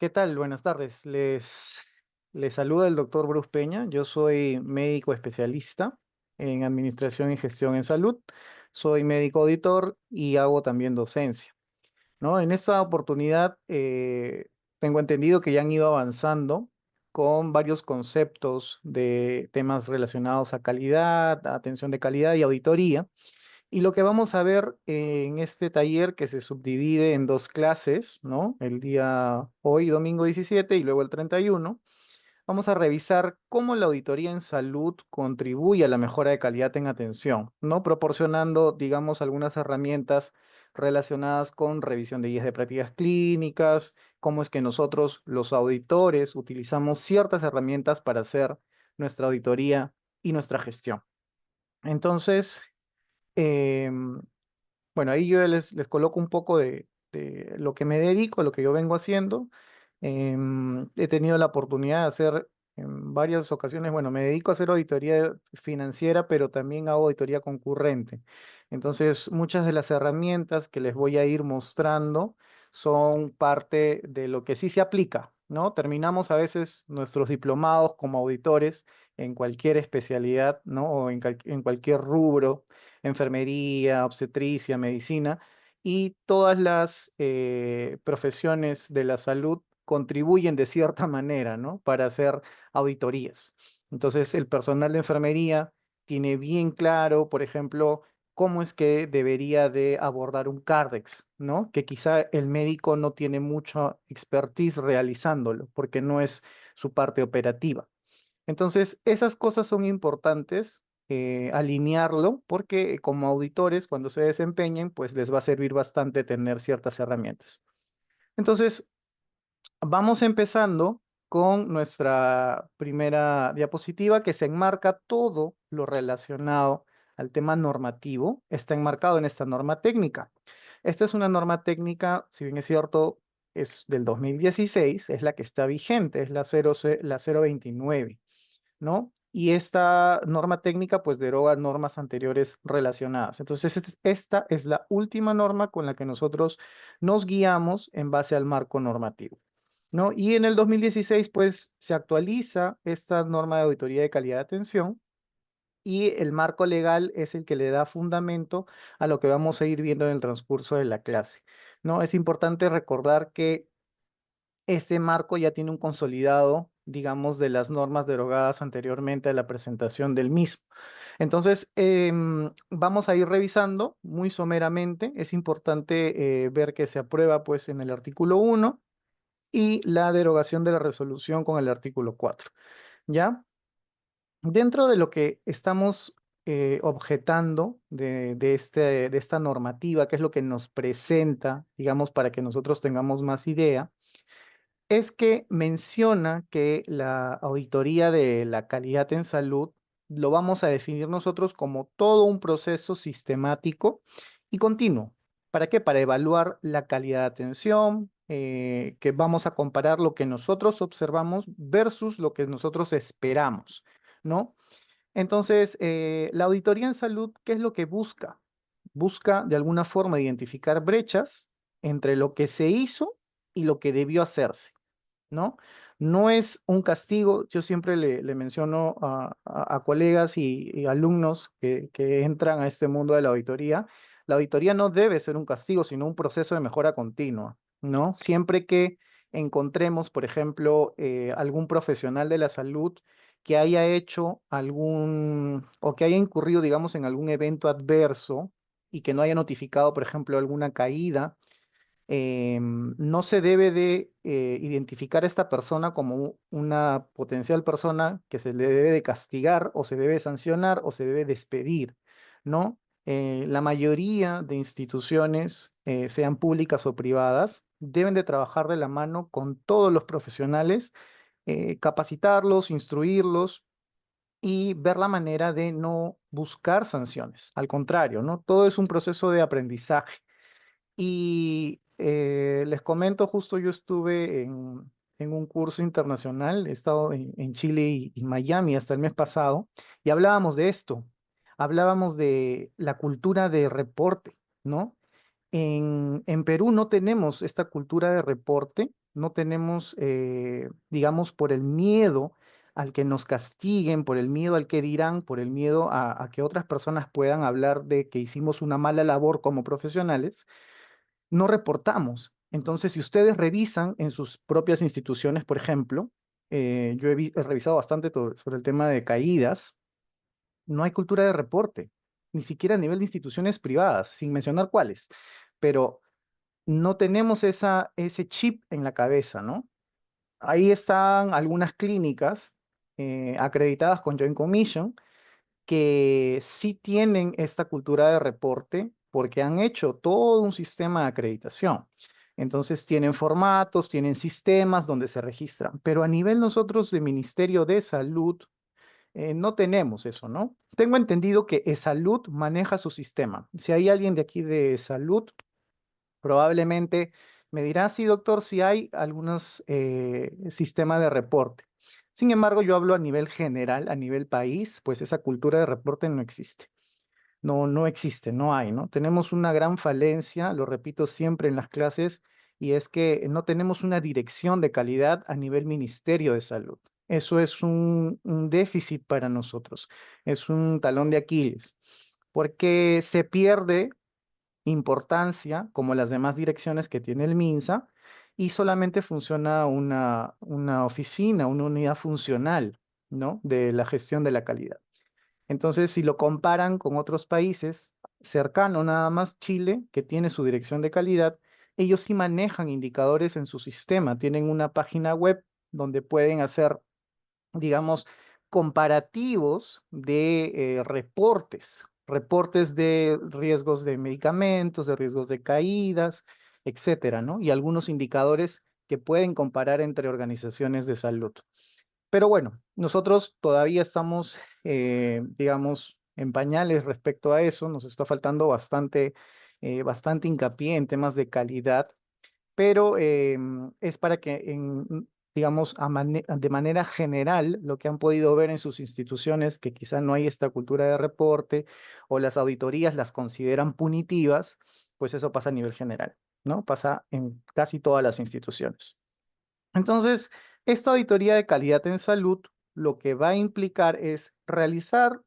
¿Qué tal? Buenas tardes. Les saluda el doctor Bruce Peña. Yo soy médico especialista en Administración y Gestión en Salud. Soy médico auditor y hago también docencia, ¿no? En esta oportunidad tengo entendido que ya han ido avanzando con varios conceptos de temas relacionados a calidad, a atención de calidad y auditoría. Y lo que vamos a ver en este taller que se subdivide en dos clases, ¿no? El día hoy, domingo 17 y luego el 31, vamos a revisar cómo la auditoría en salud contribuye a la mejora de calidad en atención, ¿no? Proporcionando, digamos, algunas herramientas relacionadas con revisión de guías de prácticas clínicas, cómo es que nosotros, los auditores, utilizamos ciertas herramientas para hacer nuestra auditoría y nuestra gestión. Entonces, em, bueno, ahí yo les coloco un poco de lo que me dedico, a lo que yo vengo haciendo. He tenido la oportunidad de hacer en varias ocasiones, bueno, me dedico a hacer auditoría financiera, pero también hago auditoría concurrente. Entonces, muchas de las herramientas que les voy a ir mostrando son parte de lo que sí se aplica, ¿no? Terminamos a veces nuestros diplomados como auditores en cualquier especialidad, ¿no? O en cualquier rubro, enfermería, obstetricia, medicina, y todas las profesiones de la salud contribuyen de cierta manera, ¿no? Para hacer auditorías. Entonces, el personal de enfermería tiene bien claro, por ejemplo, cómo es que debería de abordar un Cardex, ¿no? Que quizá el médico no tiene mucha expertise realizándolo, porque no es su parte operativa. Entonces, esas cosas son importantes alinearlo porque como auditores, cuando se desempeñen, pues les va a servir bastante tener ciertas herramientas. Entonces, vamos empezando con nuestra primera diapositiva que se enmarca todo lo relacionado al tema normativo, está enmarcado en esta norma técnica. Esta es una norma técnica, si bien es cierto, es del 2016, es la que está vigente, es la 029, ¿no? Y esta norma técnica pues deroga normas anteriores relacionadas. Entonces, esta es la última norma con la que nosotros nos guiamos en base al marco normativo, ¿no? Y en el 2016 pues se actualiza esta norma de auditoría de calidad de atención y el marco legal es el que le da fundamento a lo que vamos a ir viendo en el transcurso de la clase, ¿no? Es importante recordar que este marco ya tiene un consolidado, digamos, de las normas derogadas anteriormente a la presentación del mismo. Entonces, vamos a ir revisando muy someramente. Es importante ver que se aprueba, pues, en el artículo 1 y la derogación de la resolución con el artículo 4. ¿Ya? Dentro de lo que estamos objetando de esta normativa, que es lo que nos presenta, digamos, para que nosotros tengamos más idea, es que menciona que la auditoría de la calidad en salud lo vamos a definir nosotros como todo un proceso sistemático y continuo. ¿Para qué? Para evaluar la calidad de atención, que vamos a comparar lo que nosotros observamos versus lo que nosotros esperamos, ¿no? Entonces, la auditoría en salud, ¿qué es lo que busca? Busca de alguna forma identificar brechas entre lo que se hizo y lo que debió hacerse, ¿no? No es un castigo, yo siempre le menciono a colegas y alumnos que entran a este mundo de la auditoría no debe ser un castigo, sino un proceso de mejora continua, ¿no? Siempre que encontremos, por ejemplo, algún profesional de la salud que haya hecho algún, o que haya incurrido, digamos, en algún evento adverso y que no haya notificado, por ejemplo, alguna caída, no se debe de identificar a esta persona como una potencial persona que se le debe de castigar o se debe sancionar o se debe despedir, ¿no? La mayoría de instituciones, sean públicas o privadas, deben de trabajar de la mano con todos los profesionales, capacitarlos, instruirlos y ver la manera de no buscar sanciones. Al contrario, ¿no? Todo es un proceso de aprendizaje. Y les comento, justo yo estuve en un curso internacional, he estado en Chile y Miami hasta el mes pasado, y hablábamos de esto, hablábamos de la cultura de reporte, ¿no? En Perú no tenemos esta cultura de reporte, no tenemos, digamos, por el miedo al que nos castiguen, por el miedo al que dirán, por el miedo a que otras personas puedan hablar de que hicimos una mala labor como profesionales, no reportamos. Entonces, si ustedes revisan en sus propias instituciones, por ejemplo, yo he revisado bastante sobre el tema de caídas, no hay cultura de reporte, ni siquiera a nivel de instituciones privadas, sin mencionar cuáles, pero no tenemos ese chip en la cabeza, ¿no? Ahí están algunas clínicas acreditadas con Joint Commission que sí tienen esta cultura de reporte porque han hecho todo un sistema de acreditación. Entonces tienen formatos, tienen sistemas donde se registran, pero a nivel nosotros de Ministerio de Salud no tenemos eso, ¿no? Tengo entendido que eSalud maneja su sistema. Si hay alguien de aquí de salud, probablemente me dirá, sí, doctor, si hay algunos sistemas de reporte. Sin embargo, yo hablo a nivel general, a nivel país, pues esa cultura de reporte no existe. No, no existe, no hay, ¿no? Tenemos una gran falencia, lo repito siempre en las clases, y es que no tenemos una dirección de calidad a nivel Ministerio de Salud. Eso es un déficit para nosotros, es un talón de Aquiles, porque se pierde importancia como las demás direcciones que tiene el MINSA y solamente funciona una oficina, una unidad funcional, ¿no? De la gestión de la calidad. Entonces, si lo comparan con otros países, cercano nada más Chile, que tiene su dirección de calidad, ellos sí manejan indicadores en su sistema, tienen una página web donde pueden hacer, digamos, comparativos de reportes de riesgos de medicamentos, de riesgos de caídas, etcétera, ¿no? Y algunos indicadores que pueden comparar entre organizaciones de salud. Pero bueno, nosotros todavía estamos, digamos, en pañales respecto a eso, nos está faltando bastante hincapié en temas de calidad, pero es para que, digamos, de manera general, lo que han podido ver en sus instituciones, que quizá no hay esta cultura de reporte o las auditorías las consideran punitivas, pues eso pasa a nivel general, ¿no? Pasa en casi todas las instituciones. Entonces, esta auditoría de calidad en salud lo que va a implicar es realizar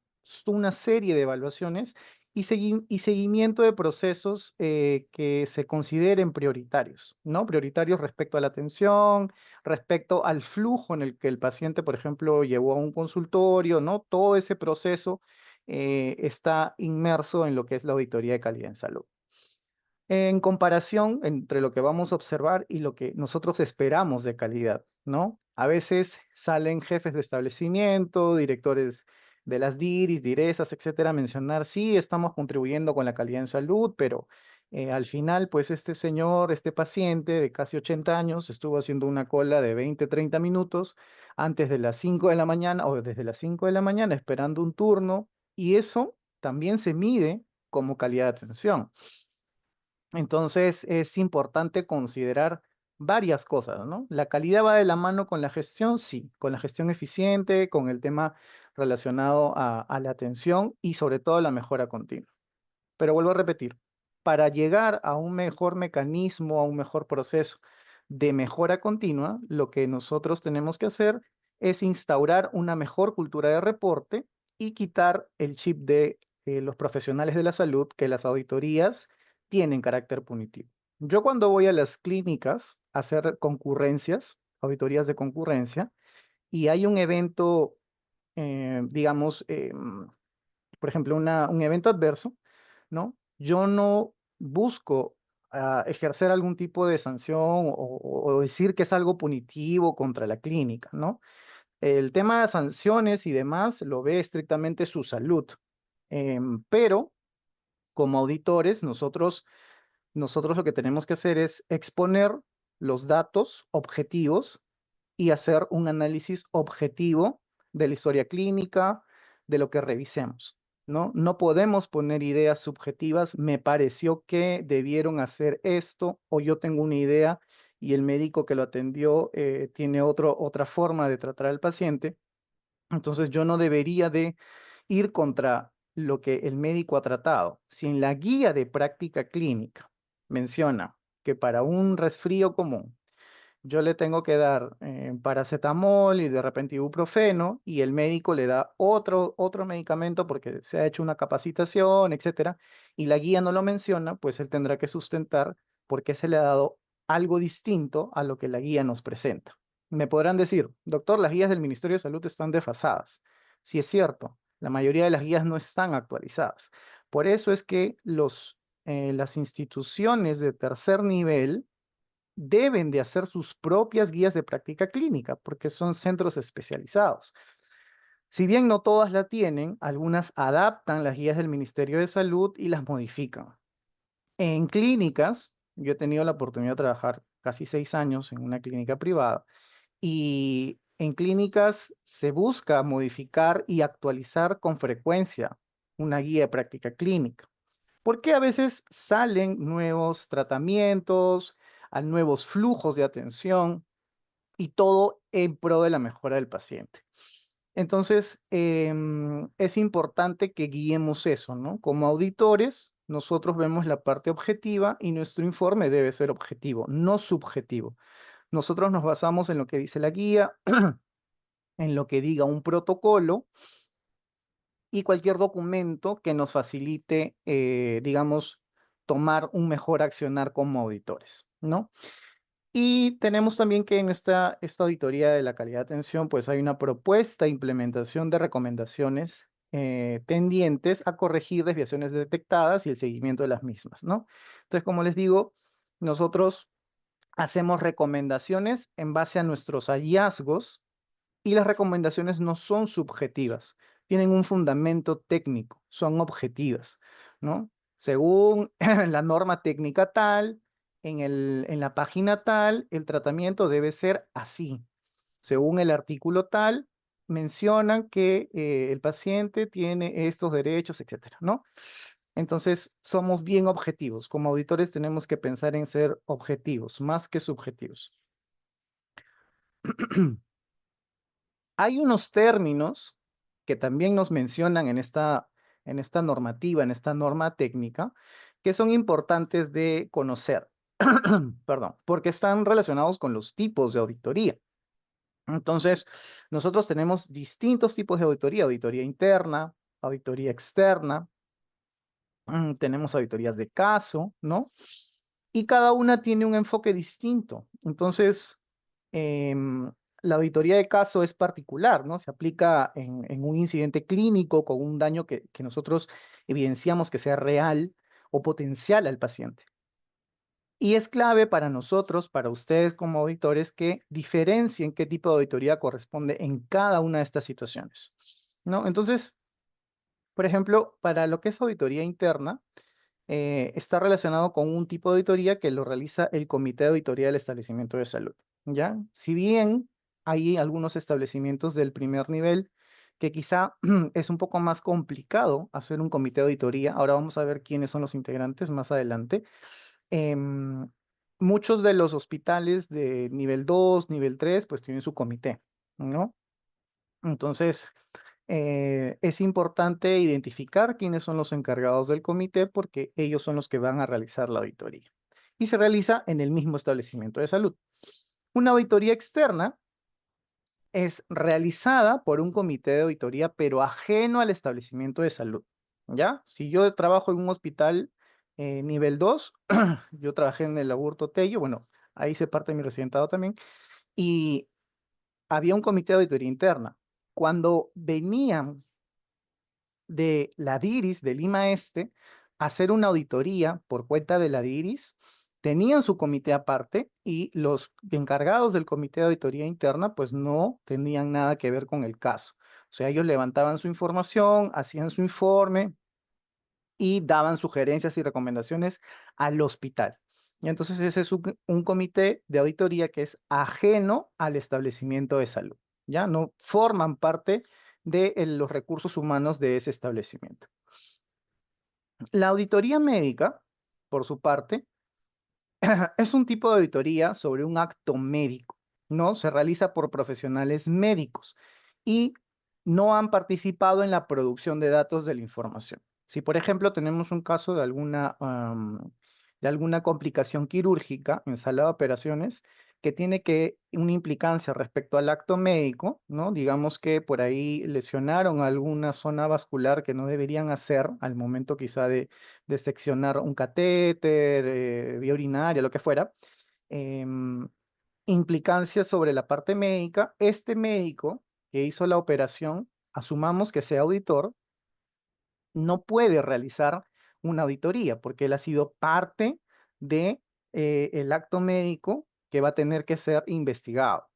una serie de evaluaciones y seguimiento de procesos que se consideren prioritarios, ¿no? Prioritarios respecto a la atención, respecto al flujo en el que el paciente, por ejemplo, llevó a un consultorio, ¿no? Todo ese proceso está inmerso en lo que es la auditoría de calidad en salud. En comparación entre lo que vamos a observar y lo que nosotros esperamos de calidad, ¿no? A veces salen jefes de establecimiento, directores de las DIRIS, DIRESAS, etcétera, a mencionar, sí, estamos contribuyendo con la calidad en salud, pero al final, pues este señor, este paciente de casi 80 años, estuvo haciendo una cola de 20, 30 minutos antes de las 5 de la mañana o desde las 5 de la mañana esperando un turno, y eso también se mide como calidad de atención. Entonces es importante considerar varias cosas, ¿no? La calidad va de la mano con la gestión, sí, con la gestión eficiente, con el tema relacionado a la atención y sobre todo la mejora continua. Pero vuelvo a repetir, para llegar a un mejor mecanismo, a un mejor proceso de mejora continua, lo que nosotros tenemos que hacer es instaurar una mejor cultura de reporte y quitar el chip de los profesionales de la salud que las auditorías tienen carácter punitivo. Yo cuando voy a las clínicas a hacer concurrencias, auditorías de concurrencia, y hay un evento, digamos, por ejemplo, un evento adverso, ¿no? Yo no busco ejercer algún tipo de sanción o decir que es algo punitivo contra la clínica, ¿no? El tema de sanciones y demás lo ve estrictamente su salud. Pero como auditores, nosotros lo que tenemos que hacer es exponer los datos objetivos y hacer un análisis objetivo de la historia clínica, de lo que revisemos, ¿no? No podemos poner ideas subjetivas, me pareció que debieron hacer esto, o yo tengo una idea y el médico que lo atendió tiene otra forma de tratar al paciente. Entonces yo no debería de ir contra lo que el médico ha tratado. Si en la guía de práctica clínica menciona que para un resfrío común yo le tengo que dar paracetamol y de repente ibuprofeno y el médico le da otro medicamento porque se ha hecho una capacitación, etcétera, y la guía no lo menciona, pues él tendrá que sustentar por qué se le ha dado algo distinto a lo que la guía nos presenta. Me podrán decir, doctor, las guías del Ministerio de Salud están desfasadas. Sí es cierto, la mayoría de las guías no están actualizadas. Por eso es que las instituciones de tercer nivel deben de hacer sus propias guías de práctica clínica, porque son centros especializados. Si bien no todas la tienen, algunas adaptan las guías del Ministerio de Salud y las modifican. En clínicas, yo he tenido la oportunidad de trabajar casi 6 años en una clínica privada y en clínicas se busca modificar y actualizar con frecuencia una guía de práctica clínica, porque a veces salen nuevos tratamientos, a nuevos flujos de atención y todo en pro de la mejora del paciente. Entonces, es importante que guiemos eso, ¿no? Como auditores, nosotros vemos la parte objetiva y nuestro informe debe ser objetivo, no subjetivo. Nosotros nos basamos en lo que dice la guía, en lo que diga un protocolo y cualquier documento que nos facilite, digamos, tomar un mejor accionar como auditores, ¿no? Y tenemos también que en esta auditoría de la calidad de atención, pues hay una propuesta de implementación de recomendaciones tendientes a corregir desviaciones detectadas y el seguimiento de las mismas, ¿no? Entonces, como les digo, nosotros hacemos recomendaciones en base a nuestros hallazgos y las recomendaciones no son subjetivas, tienen un fundamento técnico, son objetivas, ¿no? Según la norma técnica tal, en la página tal, el tratamiento debe ser así. Según el artículo tal, mencionan que el paciente tiene estos derechos, etcétera, ¿no? Entonces, somos bien objetivos. Como auditores tenemos que pensar en ser objetivos, más que subjetivos. Hay unos términos que también nos mencionan en esta normativa, en esta norma técnica, que son importantes de conocer, perdón, porque están relacionados con los tipos de auditoría. Entonces, nosotros tenemos distintos tipos de auditoría: auditoría interna, auditoría externa, tenemos auditorías de caso, ¿no? Y cada una tiene un enfoque distinto. Entonces, em, la auditoría de caso es particular, ¿no? Se aplica en un incidente clínico con un daño que nosotros evidenciamos que sea real o potencial al paciente. Y es clave para nosotros, para ustedes como auditores, que diferencien qué tipo de auditoría corresponde en cada una de estas situaciones, ¿no? Entonces, por ejemplo, para lo que es auditoría interna, está relacionado con un tipo de auditoría que lo realiza el Comité de Auditoría del Establecimiento de Salud, ¿ya? Si bien hay algunos establecimientos del primer nivel que quizá es un poco más complicado hacer un comité de auditoría, ahora vamos a ver quiénes son los integrantes más adelante. Em, Muchos de los hospitales de nivel 2, nivel 3, pues tienen su comité, ¿no? Entonces, es importante identificar quiénes son los encargados del comité porque ellos son los que van a realizar la auditoría. Y se realiza en el mismo establecimiento de salud. Una auditoría externa es realizada por un comité de auditoría, pero ajeno al establecimiento de salud, ¿ya? Si yo trabajo en un hospital nivel 2, yo trabajé en el Aburto Tello, bueno, ahí se parte de mi residentado también, y había un comité de auditoría interna. Cuando venían de la DIRIS de Lima Este hacer una auditoría por cuenta de la DIRIS, tenían su comité aparte y los encargados del comité de auditoría interna pues no tenían nada que ver con el caso. O sea, ellos levantaban su información, hacían su informe y daban sugerencias y recomendaciones al hospital. Y entonces ese es un comité de auditoría que es ajeno al establecimiento de salud. Ya no forman parte de los recursos humanos de ese establecimiento. La auditoría médica, por su parte, es un tipo de auditoría sobre un acto médico, ¿no? Se realiza por profesionales médicos y no han participado en la producción de datos de la información. Si, por ejemplo, tenemos un caso de alguna complicación quirúrgica en sala de operaciones, que tiene que una implicancia respecto al acto médico, ¿no? Digamos que por ahí lesionaron alguna zona vascular que no deberían hacer al momento quizá de seccionar un catéter, vía urinaria, lo que fuera. em, Implicancia sobre la parte médica. Este médico que hizo la operación, asumamos que sea auditor, no puede realizar una auditoría porque él ha sido parte de el acto médico que va a tener que ser investigado.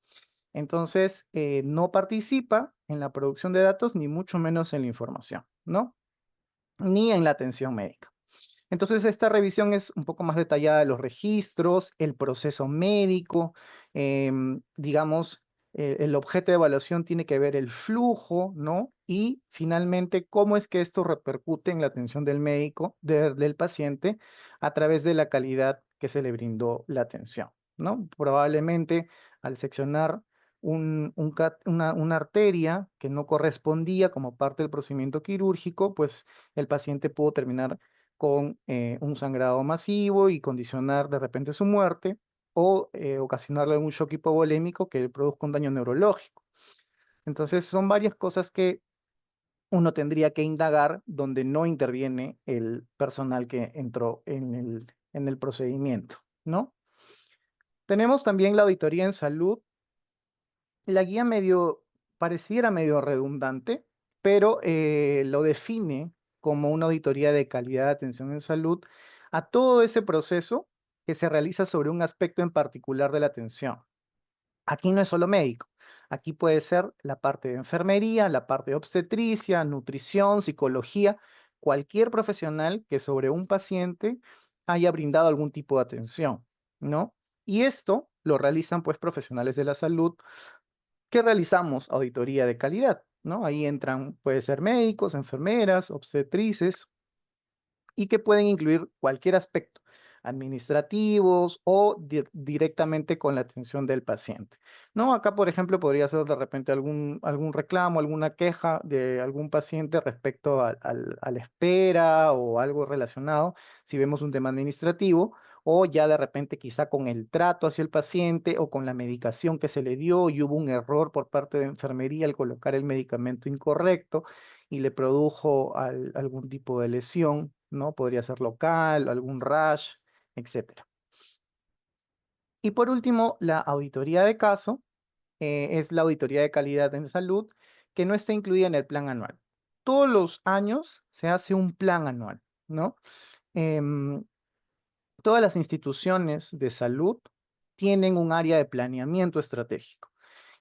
Entonces, no participa en la producción de datos, ni mucho menos en la información, ¿no? Ni en la atención médica. Entonces, esta revisión es un poco más detallada de los registros, el proceso médico, digamos, el objeto de evaluación tiene que ver el flujo, ¿no? Y finalmente, cómo es que esto repercute en la atención del médico, del paciente, a través de la calidad que se le brindó la atención, ¿no? Probablemente al seccionar una arteria que no correspondía como parte del procedimiento quirúrgico, pues el paciente pudo terminar con un sangrado masivo y condicionar de repente su muerte o ocasionarle un shock hipovolémico que le produzca un daño neurológico. Entonces son varias cosas que uno tendría que indagar donde no interviene el personal que entró en el procedimiento, ¿no? Tenemos también la auditoría en salud. La guía pareciera medio redundante, pero lo define como una auditoría de calidad de atención en salud a todo ese proceso que se realiza sobre un aspecto en particular de la atención. Aquí no es solo médico, aquí puede ser la parte de enfermería, la parte de obstetricia, nutrición, psicología, cualquier profesional que sobre un paciente haya brindado algún tipo de atención, ¿no? Y esto lo realizan pues profesionales de la salud que realizamos auditoría de calidad, ¿no? Ahí entran, puede ser médicos, enfermeras, obstetrices, y que pueden incluir cualquier aspecto, administrativos o directamente con la atención del paciente. ¿No? Acá, por ejemplo, podría ser de repente algún reclamo, alguna queja de algún paciente respecto a la espera o algo relacionado, si vemos un tema administrativo, o ya de repente quizá con el trato hacia el paciente o con la medicación que se le dio y hubo un error por parte de enfermería al colocar el medicamento incorrecto y le produjo algún tipo de lesión, ¿no? Podría ser local, algún rash, etcétera. Y por último, la auditoría de caso es la auditoría de calidad en salud que no está incluida en el plan anual. Todos los años se hace un plan anual, ¿no? Em, Todas las instituciones de salud tienen un área de planeamiento estratégico.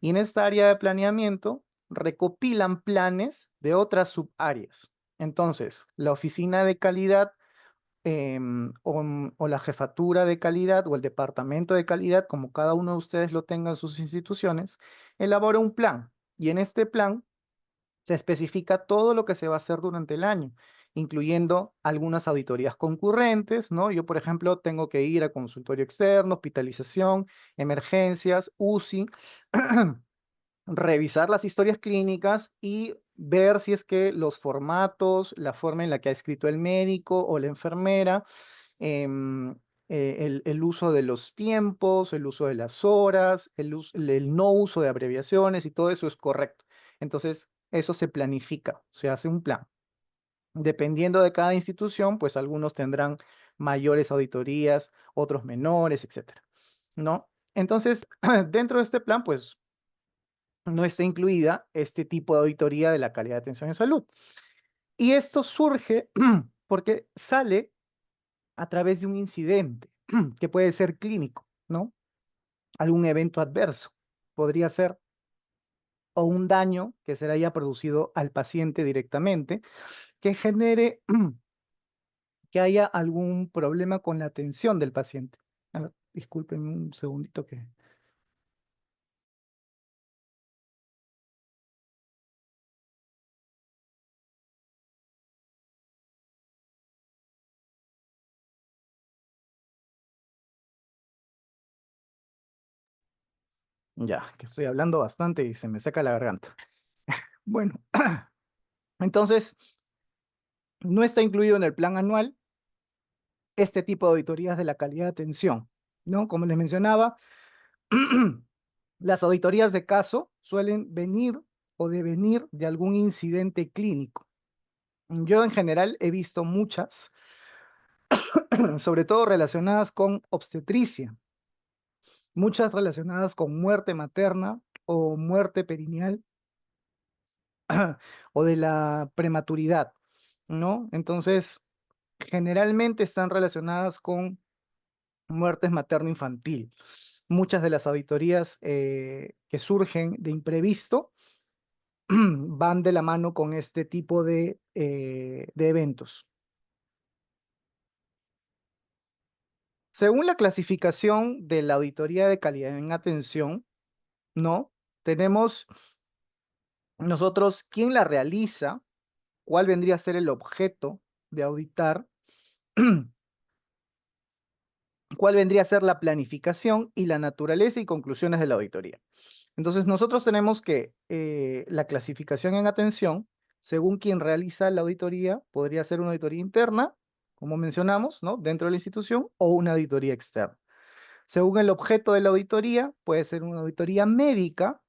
Y en esta área de planeamiento recopilan planes de otras subáreas. Entonces, la oficina de calidad o la jefatura de calidad o el departamento de calidad, como cada uno de ustedes lo tenga en sus instituciones, elabora un plan. Y en este plan se especifica todo lo que se va a hacer durante el año, incluyendo algunas auditorías concurrentes, ¿no? Yo, por ejemplo, tengo que ir a consultorio externo, hospitalización, emergencias, UCI, revisar las historias clínicas y ver si es que los formatos, la forma en la que ha escrito el médico o la enfermera, em, el uso de los tiempos, el uso de las horas, el no uso de abreviaciones y todo eso es correcto. Entonces, eso se planifica, se hace un plan. Dependiendo de cada institución, pues algunos tendrán mayores auditorías, otros menores, etcétera, ¿no? Entonces, dentro de este plan, pues no está incluida este tipo de auditoría de la calidad de atención en salud. Y esto surge porque sale a través de un incidente que puede ser clínico, ¿no? Algún evento adverso podría ser o un daño que se le haya producido al paciente directamente que genere que haya algún problema con la atención del paciente. A ver, discúlpenme un segundito que... Ya, que estoy hablando bastante y se me seca la garganta. Bueno, entonces, no está incluido en el plan anual este tipo de auditorías de la calidad de atención, ¿no? Como les mencionaba, Las auditorías de caso suelen venir o devenir de algún incidente clínico. Yo en general he visto muchas, sobre todo relacionadas con obstetricia, muchas relacionadas con muerte materna o muerte perineal o de la prematuridad, ¿no? Entonces, generalmente están relacionadas con muertes materno-infantil. Muchas de las auditorías que surgen de imprevisto van de la mano con este tipo de eventos. Según la clasificación de la auditoría de calidad en atención, ¿no? Tenemos nosotros quién la realiza, cuál vendría a ser el objeto de auditar, cuál vendría a ser la planificación y la naturaleza y conclusiones de la auditoría. Entonces, nosotros tenemos que la clasificación en atención, según quien realiza la auditoría, podría ser una auditoría interna, como mencionamos, ¿no? Dentro de la institución, o una auditoría externa. Según el objeto de la auditoría, puede ser una auditoría médica,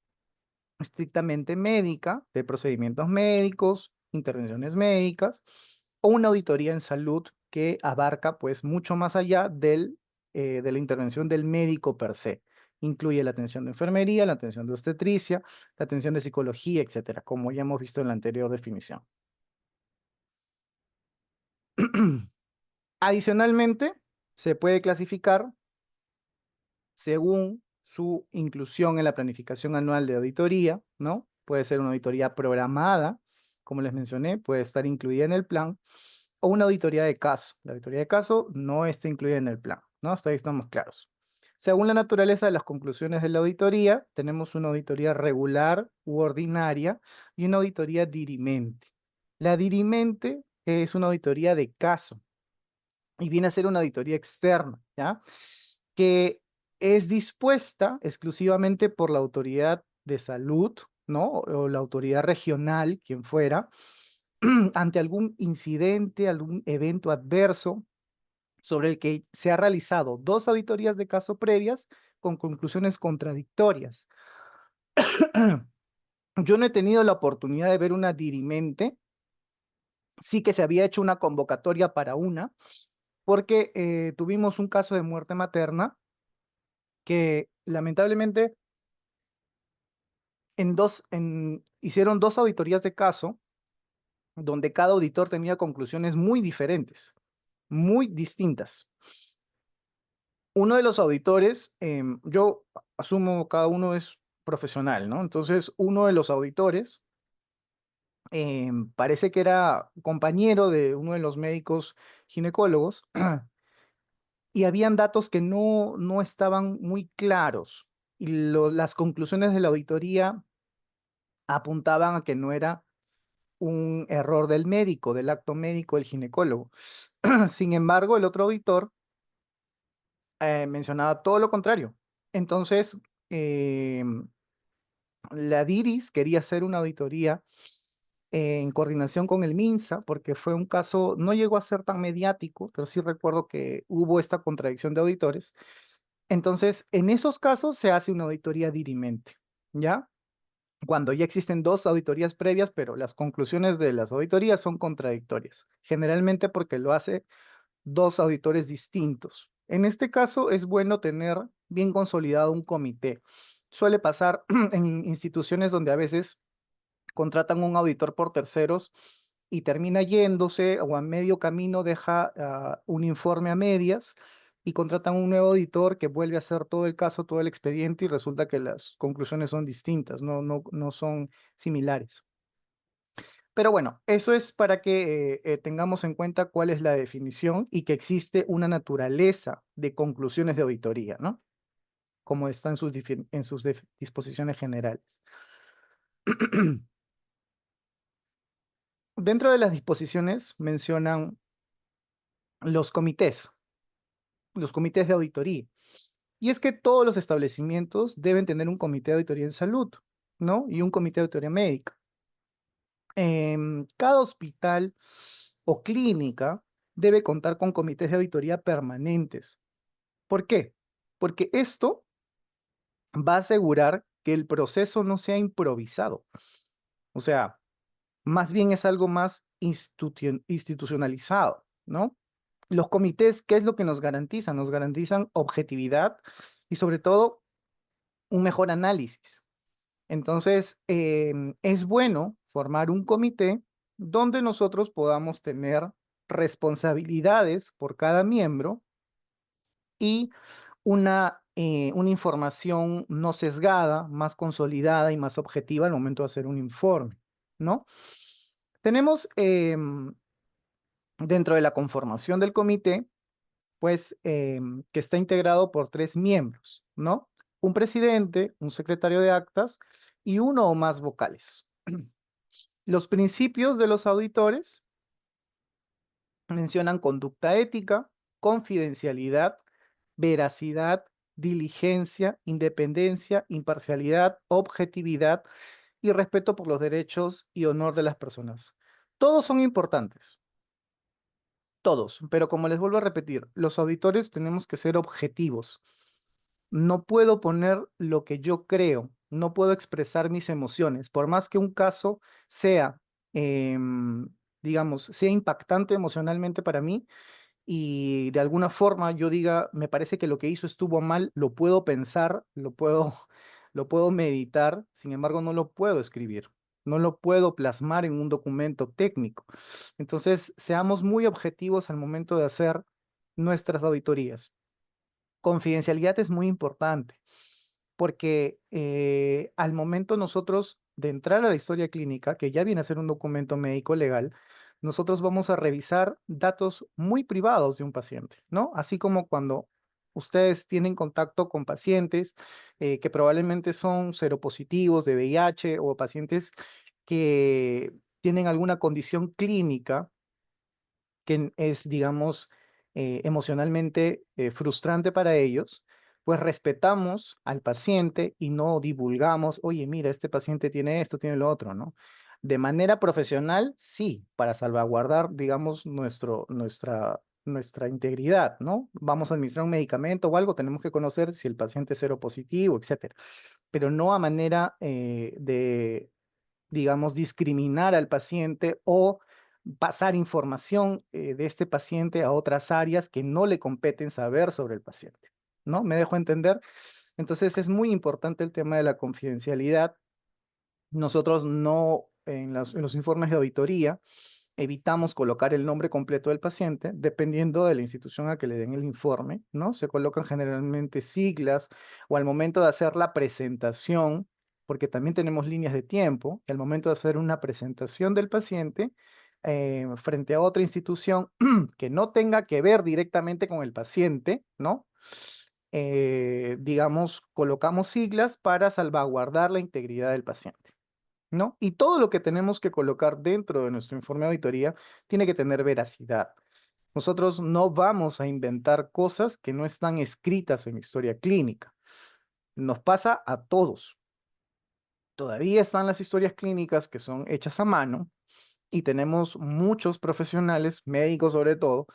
estrictamente médica, de procedimientos médicos, intervenciones médicas, o una auditoría en salud que abarca pues mucho más allá de la intervención del médico per se. Incluye la atención de enfermería, la atención de obstetricia, la atención de psicología, etcétera, como ya hemos visto en la anterior definición. Adicionalmente, se puede clasificar según su inclusión en la planificación anual de auditoría, ¿no? Puede ser una auditoría programada, como les mencioné, puede estar incluida en el plan, o una auditoría de caso. La auditoría de caso no está incluida en el plan, ¿no? Hasta ahí estamos claros. Según la naturaleza de las conclusiones de la auditoría, tenemos una auditoría regular u ordinaria y una auditoría dirimente. La dirimente es una auditoría de caso y viene a ser una auditoría externa, ¿ya? Que es dispuesta exclusivamente por la autoridad de salud, ¿no? O la autoridad regional, quien fuera, ante algún incidente, algún evento adverso sobre el que se ha realizado dos auditorías de caso previas con conclusiones contradictorias. Yo no he tenido la oportunidad de ver una dirimente, sí que se había hecho una convocatoria para una, porque tuvimos un caso de muerte materna que lamentablemente hicieron dos auditorías de caso donde cada auditor tenía conclusiones muy diferentes, muy distintas. Uno de los auditores, yo asumo cada uno es profesional, ¿no? Entonces, uno de los auditores parece que era compañero de uno de los médicos ginecólogos y habían datos que no estaban muy claros y las conclusiones de la auditoría apuntaban a que no era un error del médico, del acto médico del ginecólogo. Sin embargo, el otro auditor mencionaba todo lo contrario. Entonces, eh, la DIRIS quería hacer una auditoría en coordinación con el MINSA, porque fue un caso, no llegó a ser tan mediático, pero sí recuerdo que hubo esta contradicción de auditores. Entonces, en esos casos se hace una auditoría dirimente, ¿ya? Cuando ya existen dos auditorías previas, pero las conclusiones de las auditorías son contradictorias, generalmente porque lo hace dos auditores distintos. En este caso es bueno tener bien consolidado un comité. Suele pasar en instituciones donde a veces contratan un auditor por terceros y termina yéndose o a medio camino deja un informe a medias y contratan un nuevo auditor que vuelve a hacer todo el caso, todo el expediente y resulta que las conclusiones son distintas, no son similares. Pero bueno, eso es para que tengamos en cuenta cuál es la definición y que existe una naturaleza de conclusiones de auditoría, ¿no? Como está en sus disposiciones generales. Dentro de las disposiciones mencionan los comités de auditoría. Y es que todos los establecimientos deben tener un comité de auditoría en salud, ¿no? Y un comité de auditoría médica. Cada hospital o clínica debe contar con comités de auditoría permanentes. ¿Por qué? Porque esto va a asegurar que el proceso no sea improvisado. O sea, más bien es algo más institucionalizado, ¿no? Los comités, ¿qué es lo que nos garantizan? Nos garantizan objetividad y sobre todo un mejor análisis. Entonces, es bueno formar un comité donde nosotros podamos tener responsabilidades por cada miembro y una información no sesgada, más consolidada y más objetiva al momento de hacer un informe, ¿no? Tenemos dentro de la conformación del comité, pues, que está integrado por 3 miembros, ¿no? Un presidente, un secretario de actas y uno o más vocales. Los principios de los auditores mencionan conducta ética, confidencialidad, veracidad, diligencia, independencia, imparcialidad, objetividad y respeto por los derechos y honor de las personas. Todos son importantes, todos, pero como les vuelvo a repetir, los auditores tenemos que ser objetivos. No puedo poner lo que yo creo, no puedo expresar mis emociones, por más que un caso sea, digamos, sea impactante emocionalmente para mí, y de alguna forma yo diga, me parece que lo que hizo estuvo mal, lo puedo pensar, lo puedo meditar, sin embargo no lo puedo escribir, no lo puedo plasmar en un documento técnico. Entonces, seamos muy objetivos al momento de hacer nuestras auditorías. Confidencialidad es muy importante porque al momento nosotros de entrar a la historia clínica, que ya viene a ser un documento médico legal, nosotros vamos a revisar datos muy privados de un paciente, ¿no? Así como cuando ustedes tienen contacto con pacientes que probablemente son seropositivos de VIH o pacientes que tienen alguna condición clínica que es, digamos, emocionalmente frustrante para ellos, pues respetamos al paciente y no divulgamos, oye, mira, este paciente tiene esto, tiene lo otro, ¿no? De manera profesional, sí, para salvaguardar, digamos, nuestra integridad, ¿no? Vamos a administrar un medicamento o algo, tenemos que conocer si el paciente es seropositivo, etcétera, pero no a manera de, digamos, discriminar al paciente o pasar información de este paciente a otras áreas que no le competen saber sobre el paciente, ¿no? ¿Me dejo entender? Entonces es muy importante el tema de la confidencialidad. Nosotros no, en los informes de auditoría, evitamos colocar el nombre completo del paciente, dependiendo de la institución a que le den el informe, ¿no? Se colocan generalmente siglas o al momento de hacer la presentación, porque también tenemos líneas de tiempo, y al momento de hacer una presentación del paciente frente a otra institución que no tenga que ver directamente con el paciente, ¿no? Digamos, colocamos siglas para salvaguardar la integridad del paciente. ¿No? Y todo lo que tenemos que colocar dentro de nuestro informe de auditoría tiene que tener veracidad. Nosotros no vamos a inventar cosas que no están escritas en historia clínica. Nos pasa a todos. Todavía están las historias clínicas que son hechas a mano y tenemos muchos profesionales, médicos sobre todo,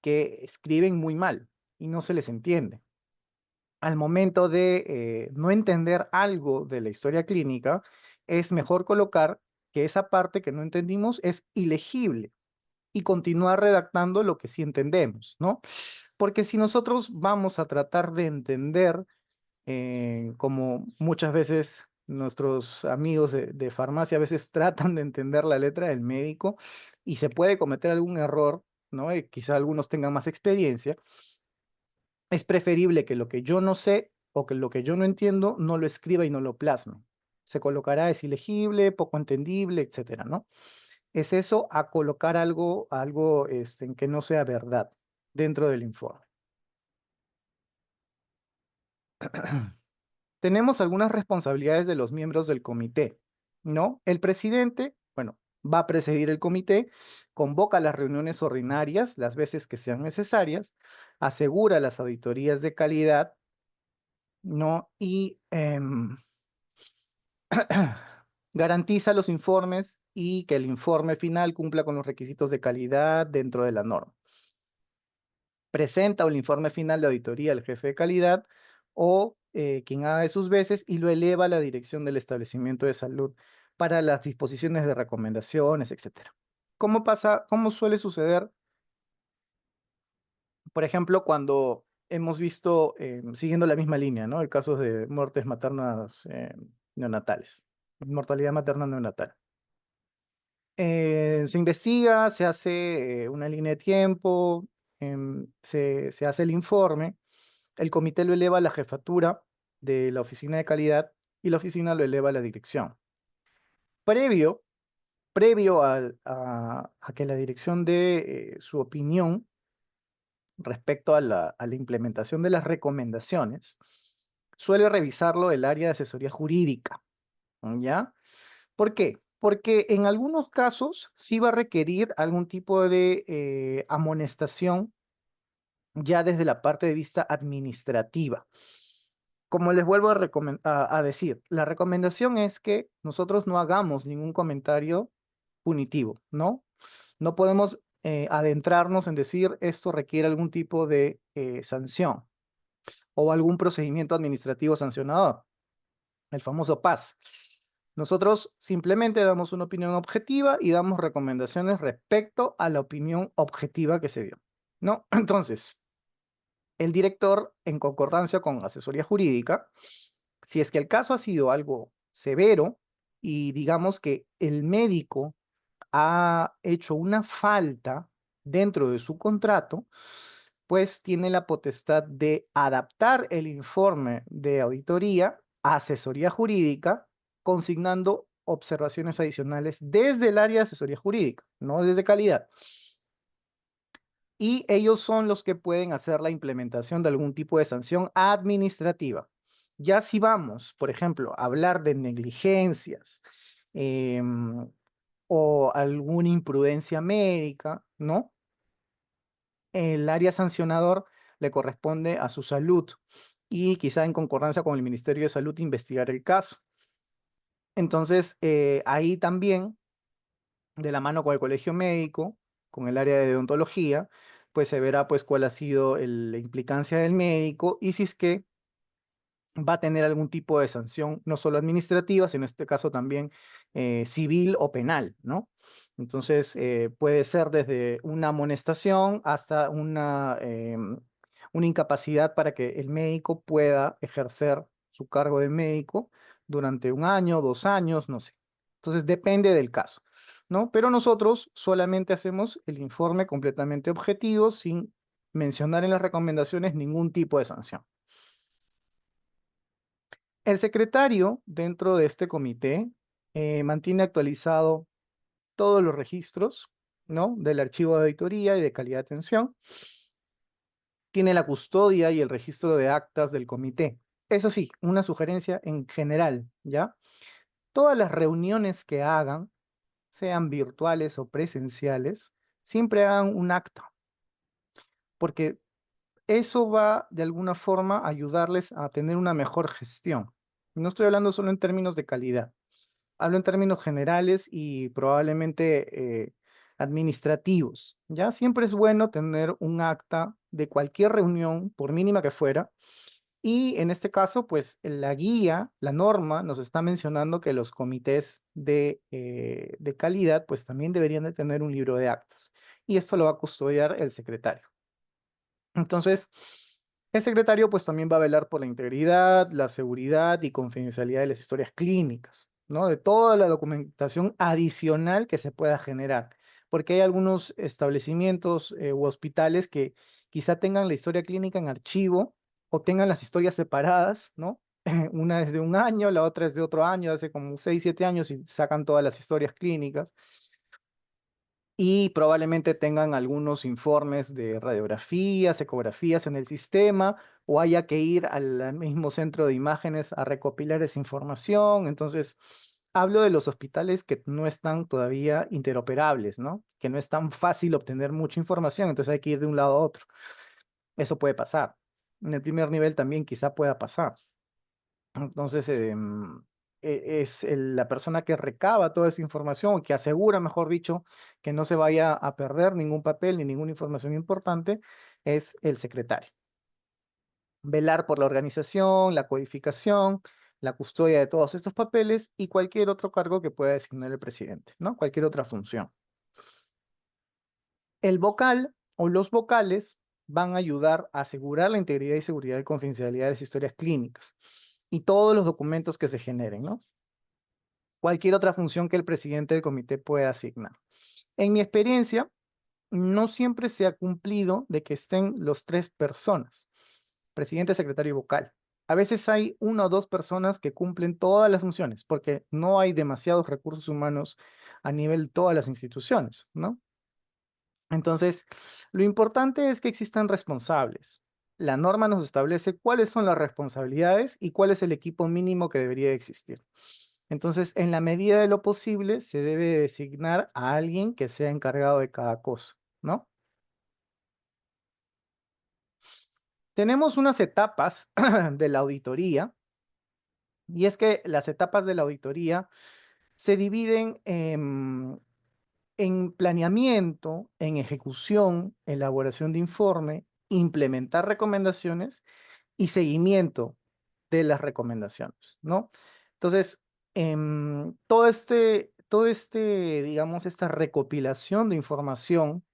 que escriben muy mal y no se les entiende. Al momento de no entender algo de la historia clínica, es mejor colocar que esa parte que no entendimos es ilegible y continuar redactando lo que sí entendemos, ¿no? Porque si nosotros vamos a tratar de entender, como muchas veces nuestros amigos de farmacia a veces tratan de entender la letra del médico y se puede cometer algún error, ¿no? Quizá algunos tengan más experiencia, es preferible que lo que yo no sé o que lo que yo no entiendo no lo escriba y no lo plasme. Se colocará es ilegible, poco entendible, etcétera, ¿no? Es eso a colocar algo en que no sea verdad dentro del informe. Tenemos algunas responsabilidades de los miembros del comité, ¿no? El presidente, bueno, va a presidir el comité, convoca las reuniones ordinarias las veces que sean necesarias, asegura las auditorías de calidad, ¿no? Y garantiza los informes y que el informe final cumpla con los requisitos de calidad dentro de la norma. Presenta el informe final de auditoría al jefe de calidad o quien haga de sus veces y lo eleva a la dirección del establecimiento de salud para las disposiciones de recomendaciones, etcétera. ¿Cómo pasa, cómo suele suceder, por ejemplo, cuando hemos visto, siguiendo la misma línea, ¿no? El caso de muertes maternas neonatales, mortalidad materna neonatal? Se investiga, se hace una línea de tiempo, se hace el informe, el comité lo eleva a la jefatura de la oficina de calidad y la oficina lo eleva a la dirección. Previo, a que la dirección dé su opinión respecto a la implementación de las recomendaciones, suele revisarlo el área de asesoría jurídica, ¿ya? ¿Por qué? Porque en algunos casos sí va a requerir algún tipo de amonestación ya desde la parte de vista administrativa. Como les vuelvo a decir, la recomendación es que nosotros no hagamos ningún comentario punitivo, ¿no? No podemos adentrarnos en decir esto requiere algún tipo de sanción o algún procedimiento administrativo sancionador, el famoso PAS. Nosotros simplemente damos una opinión objetiva y damos recomendaciones respecto a la opinión objetiva que se dio, ¿no? Entonces, el director, en concordancia con asesoría jurídica, si es que el caso ha sido algo severo y digamos que el médico ha hecho una falta dentro de su contrato, pues tiene la potestad de adaptar el informe de auditoría a asesoría jurídica, consignando observaciones adicionales desde el área de asesoría jurídica, no desde calidad. Y ellos son los que pueden hacer la implementación de algún tipo de sanción administrativa. Ya si vamos, por ejemplo, a hablar de negligencias, o alguna imprudencia médica, ¿no? El área sancionador le corresponde a su salud y quizá en concordancia con el Ministerio de Salud investigar el caso. Entonces, ahí también, de la mano con el colegio médico, con el área de deontología, pues se verá pues cuál ha sido la implicancia del médico y si es que va a tener algún tipo de sanción, no solo administrativa, sino en este caso también civil o penal, ¿no? Entonces, puede ser desde una amonestación hasta una incapacidad para que el médico pueda ejercer su cargo de médico durante un año, 2 años, no sé. Entonces, depende del caso, ¿no? Pero nosotros solamente hacemos el informe completamente objetivo, sin mencionar en las recomendaciones ningún tipo de sanción. El secretario dentro de este comité mantiene actualizado todos los registros, ¿no? Del archivo de auditoría y de calidad de atención. Tiene la custodia y el registro de actas del comité. Eso sí, una sugerencia en general, ¿ya? Todas las reuniones que hagan, sean virtuales o presenciales, siempre hagan un acta, porque eso va de alguna forma a ayudarles a tener una mejor gestión. No estoy hablando solo en términos de calidad. Hablo en términos generales y probablemente administrativos. Ya siempre es bueno tener un acta de cualquier reunión, por mínima que fuera. Y en este caso, pues la guía, la norma, nos está mencionando que los comités de calidad, pues también deberían de tener un libro de actas. Y esto lo va a custodiar el secretario. Entonces, el secretario pues también va a velar por la integridad, la seguridad y confidencialidad de las historias clínicas, ¿no? De toda la documentación adicional que se pueda generar, porque hay algunos establecimientos u hospitales que quizá tengan la historia clínica en archivo o tengan las historias separadas, ¿no? Una es de un año, la otra es de otro año, hace como 6, 7 años y sacan todas las historias clínicas y probablemente tengan algunos informes de radiografías, ecografías en el sistema, o haya que ir al mismo centro de imágenes a recopilar esa información. Entonces, hablo de los hospitales que no están todavía interoperables, ¿no? Que no es tan fácil obtener mucha información, entonces hay que ir de un lado a otro. Eso puede pasar. En el primer nivel también quizá pueda pasar. Entonces, es la persona que recaba toda esa información, que asegura, mejor dicho, que no se vaya a perder ningún papel ni ninguna información importante, es el secretario. velar por la organización, la codificación, la custodia de todos estos papeles y cualquier otro cargo que pueda designar el presidente, ¿no? Cualquier otra función. El vocal o los vocales van a ayudar a asegurar la integridad y seguridad y confidencialidad de las historias clínicas y todos los documentos que se generen, ¿no? Cualquier otra función que el presidente del comité pueda asignar. En mi experiencia, no siempre se ha cumplido de que estén los tres personas, presidente, secretario y vocal. A veces hay una o dos personas que cumplen todas las funciones, porque no hay demasiados recursos humanos a nivel de todas las instituciones, ¿no? Entonces, lo importante es que existan responsables. La norma nos establece cuáles son las responsabilidades y cuál es el equipo mínimo que debería de existir. Entonces, en la medida de lo posible, se debe designar a alguien que sea encargado de cada cosa, ¿no? Tenemos unas etapas de la auditoría, y es que las etapas de la auditoría se dividen en planeamiento, en ejecución, elaboración de informe, implementar recomendaciones y seguimiento de las recomendaciones, ¿no? Entonces, digamos, esta recopilación de información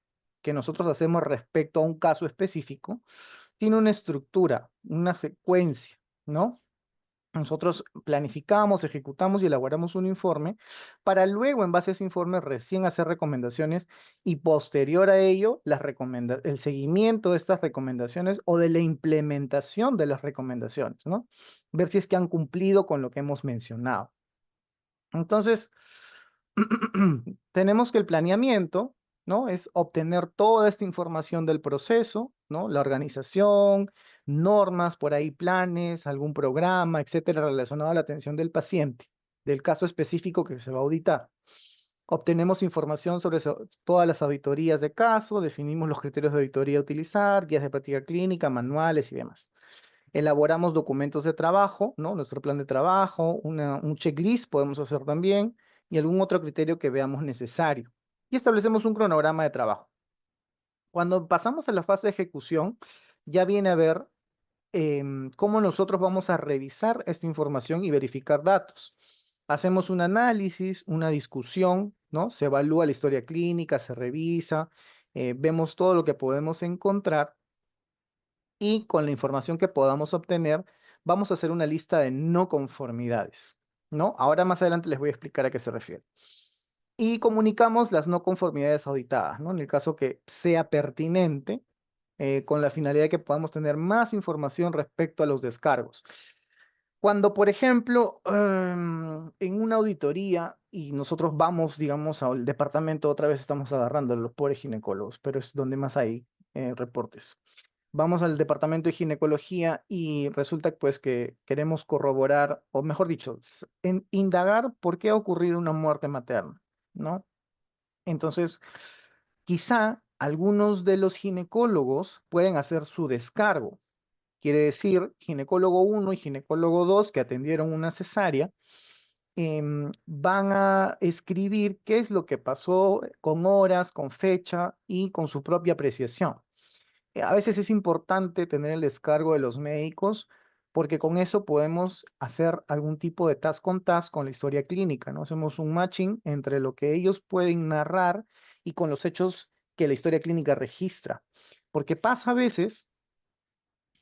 que nosotros hacemos respecto a un caso específico, tiene una estructura, una secuencia, ¿no? Nosotros planificamos, ejecutamos y elaboramos un informe para luego, en base a ese informe, recién hacer recomendaciones y posterior a ello, el seguimiento de estas recomendaciones o de la implementación de las recomendaciones, ¿no? Ver si es que han cumplido con lo que hemos mencionado. Entonces, tenemos que el planeamiento, ¿no? Es obtener toda esta información del proceso, ¿no? La organización, normas, por ahí planes, algún programa, etcétera, relacionado a la atención del paciente, del caso específico que se va a auditar. Obtenemos información sobre todas las auditorías de caso, definimos los criterios de auditoría a utilizar, guías de práctica clínica, manuales y demás. Elaboramos documentos de trabajo, ¿no? Nuestro plan de trabajo, un checklist podemos hacer también y algún otro criterio que veamos necesario. Y establecemos un cronograma de trabajo. Cuando pasamos a la fase de ejecución, ya viene a ver cómo nosotros vamos a revisar esta información y verificar datos. Hacemos un análisis, una discusión, ¿no? Se evalúa la historia clínica, se revisa, vemos todo lo que podemos encontrar y con la información que podamos obtener, vamos a hacer una lista de no conformidades, ¿no? Ahora más adelante les voy a explicar a qué se refiere. Y comunicamos las no conformidades auditadas, ¿no? En el caso que sea pertinente, con la finalidad de que podamos tener más información respecto a los descargos. Cuando, por ejemplo, en una auditoría y nosotros vamos, digamos, al departamento, otra vez estamos agarrando a los pobres ginecólogos, pero es donde más hay reportes. Vamos al departamento de ginecología y resulta pues que queremos corroborar, o mejor dicho, indagar por qué ha ocurrido una muerte materna, ¿no? Entonces, quizá algunos de los ginecólogos pueden hacer su descargo. Quiere decir, ginecólogo 1 y ginecólogo 2 que atendieron una cesárea, van a escribir qué es lo que pasó con horas, con fecha y con su propia apreciación. A veces es importante tener el descargo de los médicos porque con eso podemos hacer algún tipo de task con task con la historia clínica, ¿no? Hacemos un matching entre lo que ellos pueden narrar y con los hechos que la historia clínica registra. Porque pasa a veces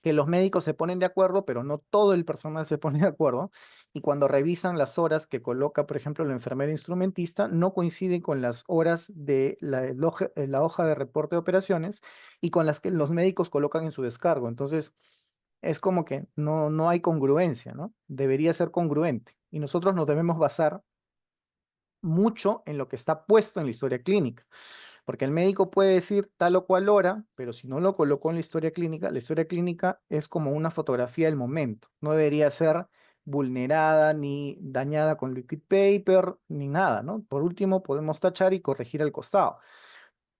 que los médicos se ponen de acuerdo, pero no todo el personal se pone de acuerdo, y cuando revisan las horas que coloca, por ejemplo, la enfermera instrumentista, no coinciden con las horas de la hoja de reporte de operaciones y con las que los médicos colocan en su descargo. Entonces, es como que no hay congruencia, ¿no? Debería ser congruente. Y nosotros nos debemos basar mucho en lo que está puesto en la historia clínica. Porque el médico puede decir tal o cual hora, pero si no lo colocó en la historia clínica es como una fotografía del momento. No debería ser vulnerada ni dañada con liquid paper ni nada, ¿no? Por último, podemos tachar y corregir al costado.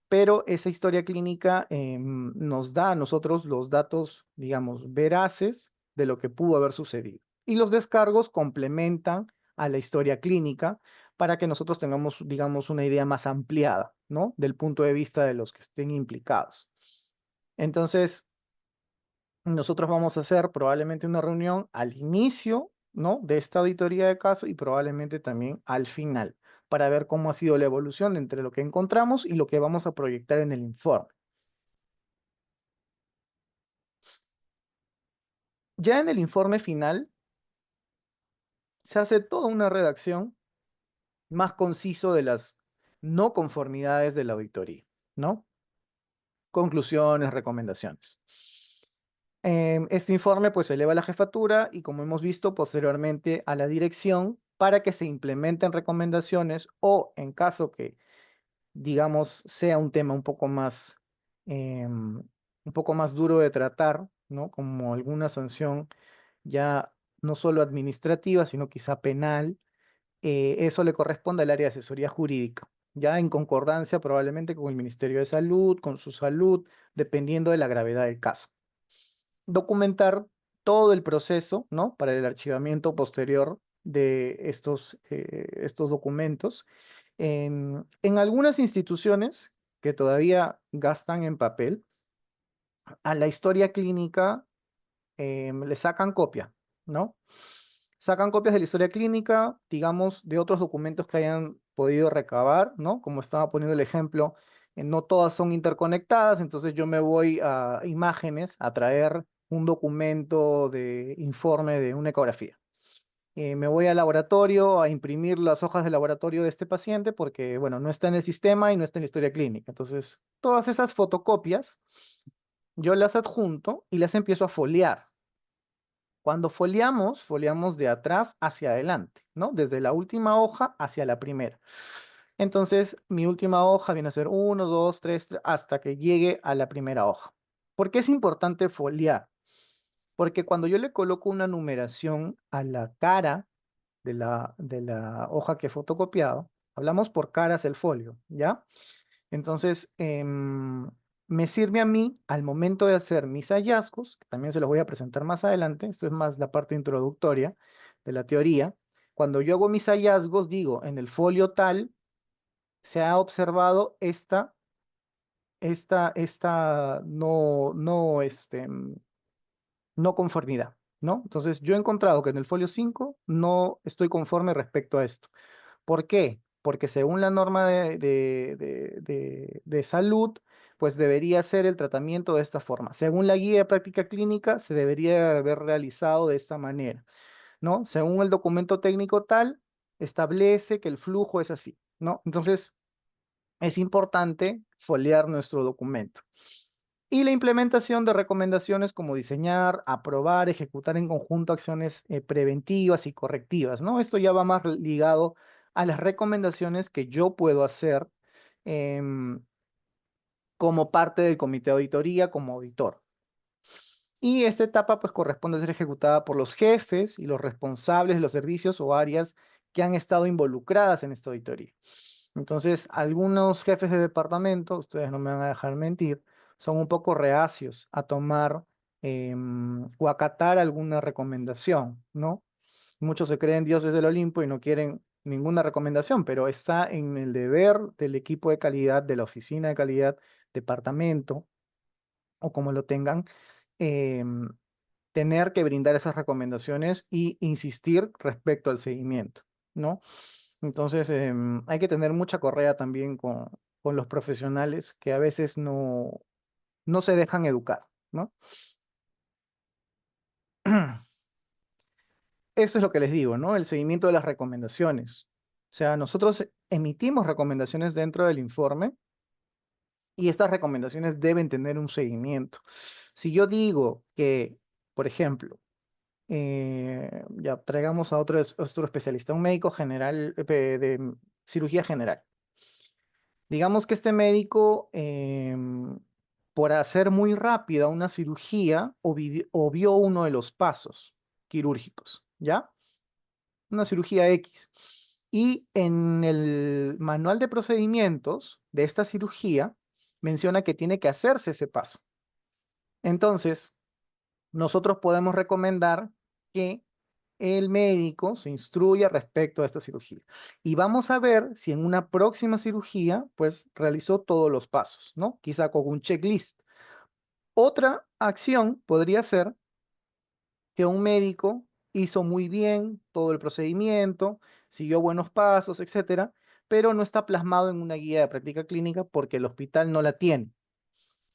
Pero esa historia clínica nos da a nosotros los datos, digamos, veraces de lo que pudo haber sucedido. Y los descargos complementan a la historia clínica para que nosotros tengamos, digamos, una idea más ampliada, ¿no? Del punto de vista de los que estén implicados. Entonces, Nosotros vamos a hacer probablemente una reunión al inicio, ¿no? De esta auditoría de caso y probablemente también al final, para ver cómo ha sido la evolución entre lo que encontramos y lo que vamos a proyectar en el informe. Ya en el informe final se hace toda una redacción más conciso de las no conformidades de la auditoría, ¿no? Conclusiones, recomendaciones. Este informe pues se eleva a la jefatura y como hemos visto posteriormente a la dirección para que se implementen recomendaciones o en caso que digamos sea un tema un poco más duro de tratar, ¿no? Como alguna sanción ya no solo administrativa, sino quizá penal, eso le corresponde al área de asesoría jurídica, ya en concordancia probablemente con el Ministerio de Salud, con su salud, dependiendo de la gravedad del caso. Documentar todo el proceso, ¿no? Para el archivamiento posterior de estos documentos. En algunas instituciones que todavía gastan en papel, a la historia clínica le sacan copia, ¿no? Sacan copias de la historia clínica, digamos, de otros documentos que hayan podido recabar, ¿no? Como estaba poniendo el ejemplo, no todas son interconectadas, entonces yo me voy a imágenes a traer un documento de informe de una ecografía. Me voy al laboratorio a imprimir las hojas de laboratorio de este paciente porque, bueno, no está en el sistema y no está en la historia clínica. Entonces, todas esas fotocopias yo las adjunto y las empiezo a foliar. Cuando foliamos de atrás hacia adelante, ¿no? Desde la última hoja hacia la primera. Entonces, mi última hoja viene a ser 1, 2, 3, hasta que llegue a la primera hoja. ¿Por qué es importante foliar? Porque cuando yo le coloco una numeración a la cara de la hoja que he fotocopiado, hablamos por caras el folio, ¿ya? Entonces, me sirve a mí al momento de hacer mis hallazgos, que también se los voy a presentar más adelante, esto es más la parte introductoria de la teoría. Cuando yo hago mis hallazgos, digo, en el folio tal se ha observado esta no conformidad, ¿no? Entonces, yo he encontrado que en el folio 5 no estoy conforme respecto a esto. ¿Por qué? Porque según la norma de salud, pues debería ser el tratamiento de esta forma. Según la guía de práctica clínica, se debería haber realizado de esta manera, ¿no? Según el documento técnico tal, establece que el flujo es así, ¿no? Entonces, es importante foliar nuestro documento. Y la implementación de recomendaciones como diseñar, aprobar, ejecutar en conjunto acciones preventivas y correctivas, ¿no? Esto ya va más ligado a las recomendaciones que yo puedo hacer em, como parte del comité de auditoría, como auditor. Y esta etapa pues corresponde a ser ejecutada por los jefes y los responsables de los servicios o áreas que han estado involucradas en esta auditoría. Entonces, algunos jefes de departamento, ustedes no me van a dejar mentir, son un poco reacios a tomar o acatar alguna recomendación, ¿no? Muchos se creen dioses del Olimpo y no quieren ninguna recomendación, pero está en el deber del equipo de calidad, de la oficina de calidad, departamento o como lo tengan, em, tener que brindar esas recomendaciones y insistir respecto al seguimiento, ¿no? Entonces, hay que tener mucha correa también con los profesionales que a veces no se dejan educar, ¿no? Eso es lo que les digo, ¿no? El seguimiento de las recomendaciones. O sea, nosotros emitimos recomendaciones dentro del informe y estas recomendaciones deben tener un seguimiento. Si yo digo que, por ejemplo, ya traigamos a otro especialista, un médico general de cirugía general. Digamos que este médico, por hacer muy rápida una cirugía, obvió uno de los pasos quirúrgicos, ¿ya? Una cirugía X. Y en el manual de procedimientos de esta cirugía menciona que tiene que hacerse ese paso. Entonces, nosotros podemos recomendar que el médico se instruya respecto a esta cirugía. Y vamos a ver si en una próxima cirugía, pues realizó todos los pasos, ¿no? Quizá con un checklist. Otra acción podría ser que un médico hizo muy bien todo el procedimiento, siguió buenos pasos, etcétera, pero no está plasmado en una guía de práctica clínica porque el hospital no la tiene.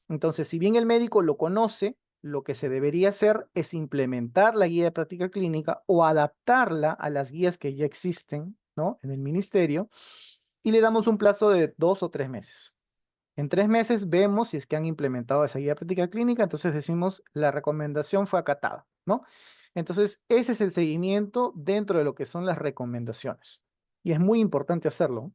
Entonces, si bien el médico lo conoce, lo que se debería hacer es implementar la guía de práctica clínica o adaptarla a las guías que ya existen, ¿no? En el ministerio, y le damos un plazo de 2 o 3 meses. En 3 meses vemos si es que han implementado esa guía de práctica clínica, entonces decimos la recomendación fue acatada, ¿no? Entonces, ese es el seguimiento dentro de lo que son las recomendaciones. Y es muy importante hacerlo,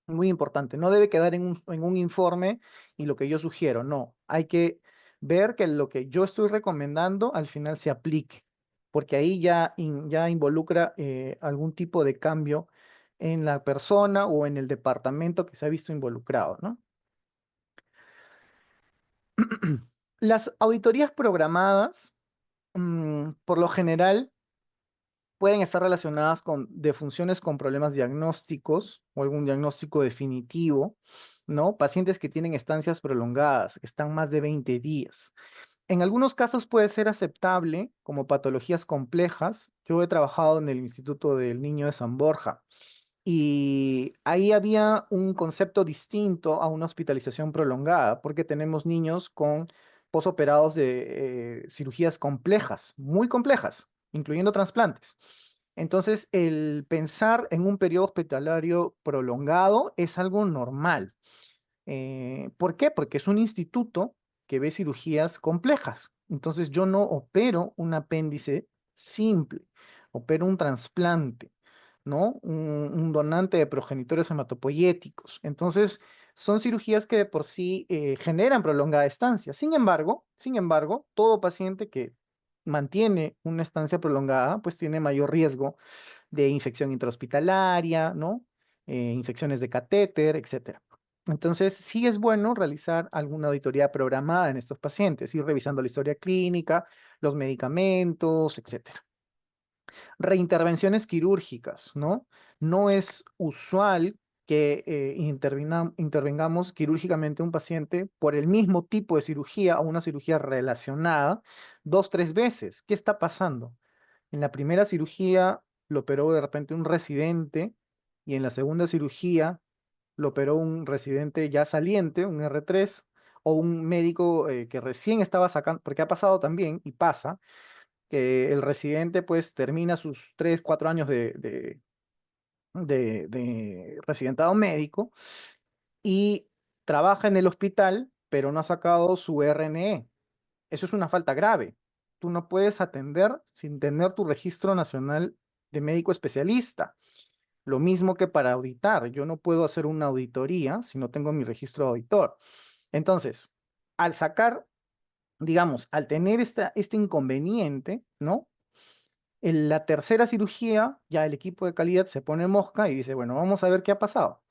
muy importante. No debe quedar en un informe y lo que yo sugiero, no. Hay que ver que lo que yo estoy recomendando al final se aplique, porque ahí ya involucra algún tipo de cambio en la persona o en el departamento que se ha visto involucrado, ¿no? Las auditorías programadas, por lo general, pueden estar relacionadas con defunciones con problemas diagnósticos o algún diagnóstico definitivo, ¿no? Pacientes que tienen estancias prolongadas, que están más de 20 días. En algunos casos puede ser aceptable como patologías complejas. Yo he trabajado en el Instituto del Niño de San Borja y ahí había un concepto distinto a una hospitalización prolongada, porque tenemos niños con posoperados de cirugías complejas, muy complejas, incluyendo trasplantes. Entonces, el pensar en un periodo hospitalario prolongado es algo normal. ¿Por qué? Porque es un instituto que ve cirugías complejas. Entonces, yo no opero un apéndice simple, opero un trasplante, ¿no? Un donante de progenitores hematopoyéticos. Entonces, son cirugías que de por sí generan prolongada estancia. Sin embargo, todo paciente que mantiene una estancia prolongada, pues tiene mayor riesgo de infección intrahospitalaria, ¿no? Infecciones de catéter, etcétera. Entonces, sí es bueno realizar alguna auditoría programada en estos pacientes, ir revisando la historia clínica, los medicamentos, etcétera. Reintervenciones quirúrgicas, ¿no? No es usual que intervengamos quirúrgicamente a un paciente por el mismo tipo de cirugía o una cirugía relacionada 2, 3 veces. ¿Qué está pasando? En la primera cirugía lo operó de repente un residente y en la segunda cirugía lo operó un residente ya saliente, un R3, o un médico que recién estaba sacando, porque ha pasado también y pasa que el residente pues termina sus 3, 4 años de residentado médico y trabaja en el hospital, pero no ha sacado su RNE. Eso es una falta grave. Tú no puedes atender sin tener tu registro nacional de médico especialista. Lo mismo que para auditar. Yo no puedo hacer una auditoría si no tengo mi registro de auditor. Entonces, al sacar, digamos, al tener este inconveniente, ¿no? En la tercera cirugía, ya el equipo de calidad se pone mosca y dice, bueno, vamos a ver qué ha pasado.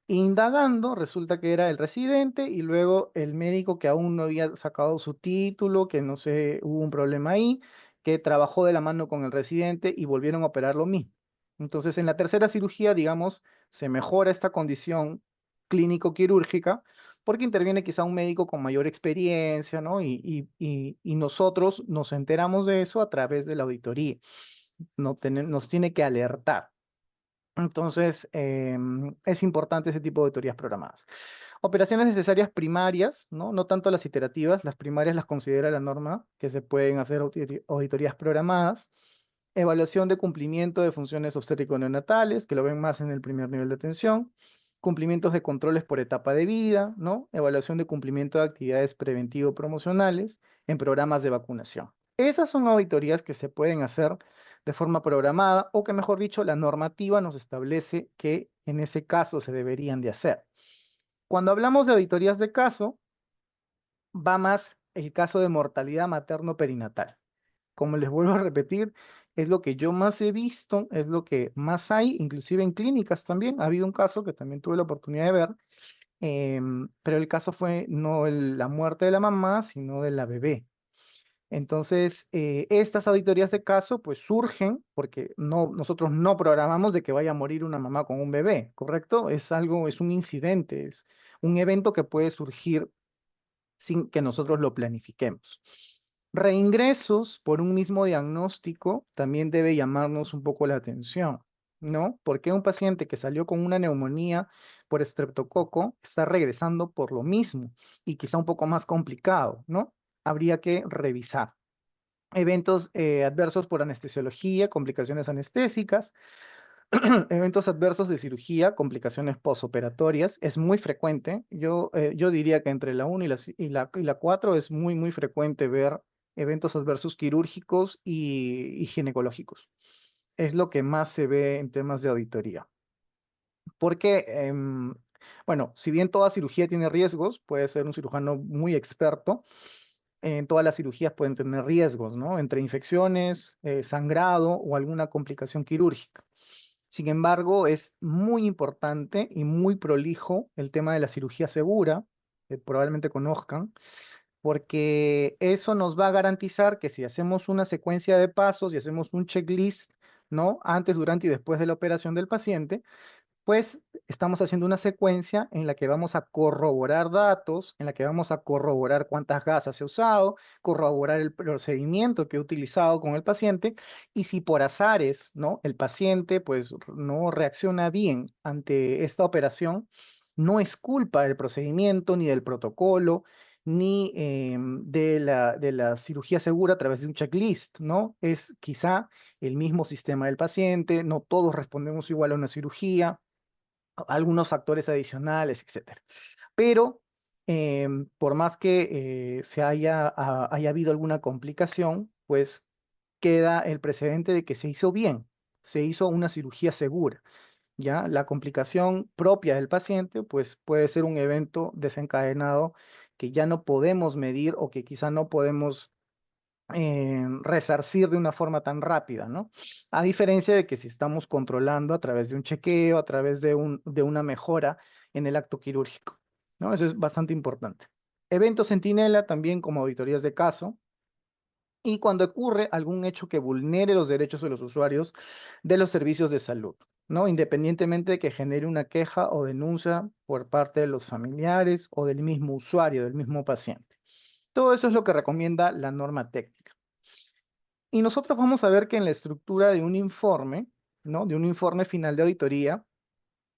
Indagando, resulta que era el residente y luego el médico que aún no había sacado su título, que no sé, hubo un problema ahí, que trabajó de la mano con el residente y volvieron a operar lo mismo. Entonces, en la tercera cirugía, digamos, se mejora esta condición clínico-quirúrgica porque interviene quizá un médico con mayor experiencia, ¿no? Y nosotros nos enteramos de eso a través de la auditoría. Nos tiene que alertar. Entonces, es importante ese tipo de auditorías programadas. Operaciones necesarias primarias, ¿no? No tanto las iterativas, las primarias las considera la norma, que se pueden hacer auditorías programadas. Evaluación de cumplimiento de funciones obstétrico-neonatales, que lo ven más en el primer nivel de atención. Cumplimientos de controles por etapa de vida, ¿no? Evaluación de cumplimiento de actividades preventivo-promocionales en programas de vacunación. Esas son auditorías que se pueden hacer de forma programada o que, mejor dicho, la normativa nos establece que en ese caso se deberían de hacer. Cuando hablamos de auditorías de caso, va más el caso de mortalidad materno-perinatal. Como les vuelvo a repetir, es lo que yo más he visto, es lo que más hay, inclusive en clínicas también. Ha habido un caso que también tuve la oportunidad de ver, pero el caso fue no la muerte de la mamá, sino de la bebé. Entonces, estas auditorías de caso pues surgen porque nosotros no programamos de que vaya a morir una mamá con un bebé, ¿correcto? Es un incidente, es un evento que puede surgir sin que nosotros lo planifiquemos. Reingresos por un mismo diagnóstico también debe llamarnos un poco la atención, ¿no? Porque un paciente que salió con una neumonía por estreptococo está regresando por lo mismo y quizá un poco más complicado, ¿no? Habría que revisar. Eventos adversos por anestesiología, complicaciones anestésicas, eventos adversos de cirugía, complicaciones posoperatorias, es muy frecuente. Yo diría que entre la 1 y la 4 es muy, muy frecuente ver eventos adversos quirúrgicos y ginecológicos. Es lo que más se ve en temas de auditoría. Porque, bueno, si bien toda cirugía tiene riesgos, puede ser un cirujano muy experto, en todas las cirugías pueden tener riesgos, ¿no? Entre infecciones, sangrado o alguna complicación quirúrgica. Sin embargo, es muy importante y muy prolijo el tema de la cirugía segura, que probablemente conozcan, porque eso nos va a garantizar que si hacemos una secuencia de pasos y hacemos un checklist, ¿no? Antes, durante y después de la operación del paciente, pues estamos haciendo una secuencia en la que vamos a corroborar datos, en la que vamos a corroborar cuántas gasas he usado, corroborar el procedimiento que he utilizado con el paciente, y si por azares, ¿no? El paciente pues no reacciona bien ante esta operación, no es culpa del procedimiento ni del protocolo, ni de la cirugía segura a través de un checklist, ¿no? Es quizá el mismo sistema del paciente, no todos respondemos igual a una cirugía, algunos factores adicionales, etcétera. Pero por más que haya habido alguna complicación, pues queda el precedente de que se hizo bien, se hizo una cirugía segura. ¿Ya? La complicación propia del paciente, pues puede ser un evento desencadenado que ya no podemos medir o que quizá no podemos resarcir de una forma tan rápida, ¿no? A diferencia de que si estamos controlando a través de un chequeo, a través de una mejora en el acto quirúrgico, ¿no? Eso es bastante importante. Eventos centinela también como auditorías de caso y cuando ocurre algún hecho que vulnere los derechos de los usuarios de los servicios de salud, ¿no? Independientemente de que genere una queja o denuncia por parte de los familiares o del mismo usuario, del mismo paciente. Todo eso es lo que recomienda la norma técnica. Y nosotros vamos a ver que en la estructura de un informe, ¿no? De un informe final de auditoría,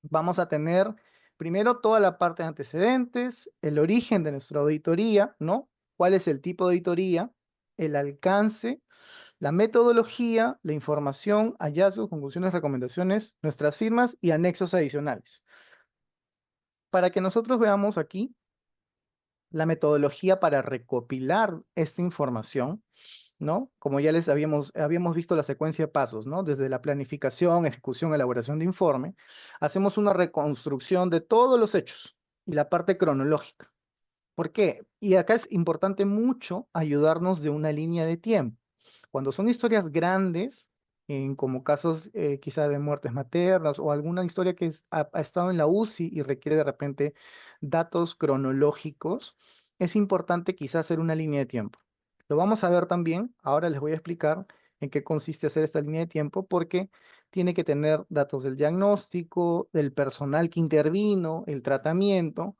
vamos a tener primero toda la parte de antecedentes, el origen de nuestra auditoría, ¿no? ¿Cuál es el tipo de auditoría? El alcance, la metodología, la información, hallazgos, conclusiones, recomendaciones, nuestras firmas y anexos adicionales. Para que nosotros veamos aquí la metodología para recopilar esta información, ¿no? Como ya les habíamos visto la secuencia de pasos, ¿no? Desde la planificación, ejecución, elaboración de informe, hacemos una reconstrucción de todos los hechos y la parte cronológica. ¿Por qué? Y acá es importante mucho ayudarnos de una línea de tiempo. Cuando son historias grandes, como casos quizá de muertes maternas o alguna historia que ha estado en la UCI y requiere de repente datos cronológicos, es importante quizá hacer una línea de tiempo. Lo vamos a ver también, ahora les voy a explicar en qué consiste hacer esta línea de tiempo, porque tiene que tener datos del diagnóstico, del personal que intervino, el tratamiento,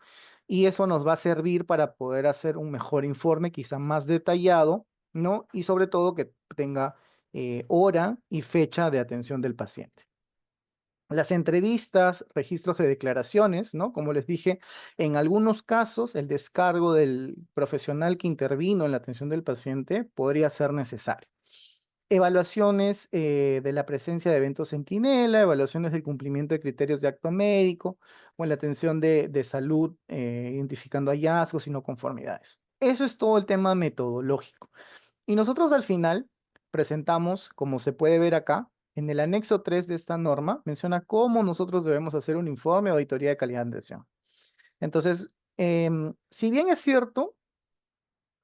y eso nos va a servir para poder hacer un mejor informe, quizá más detallado, ¿no? Y sobre todo que tenga hora y fecha de atención del paciente. Las entrevistas, registros de declaraciones, ¿no? Como les dije, en algunos casos el descargo del profesional que intervino en la atención del paciente podría ser necesario. Evaluaciones de la presencia de eventos centinela, evaluaciones del cumplimiento de criterios de acto médico o en la atención de salud, identificando hallazgos y no conformidades. Eso es todo el tema metodológico. Y nosotros al final presentamos, como se puede ver acá, en el anexo 3 de esta norma, menciona cómo nosotros debemos hacer un informe de auditoría de calidad de atención. Entonces, si bien es cierto,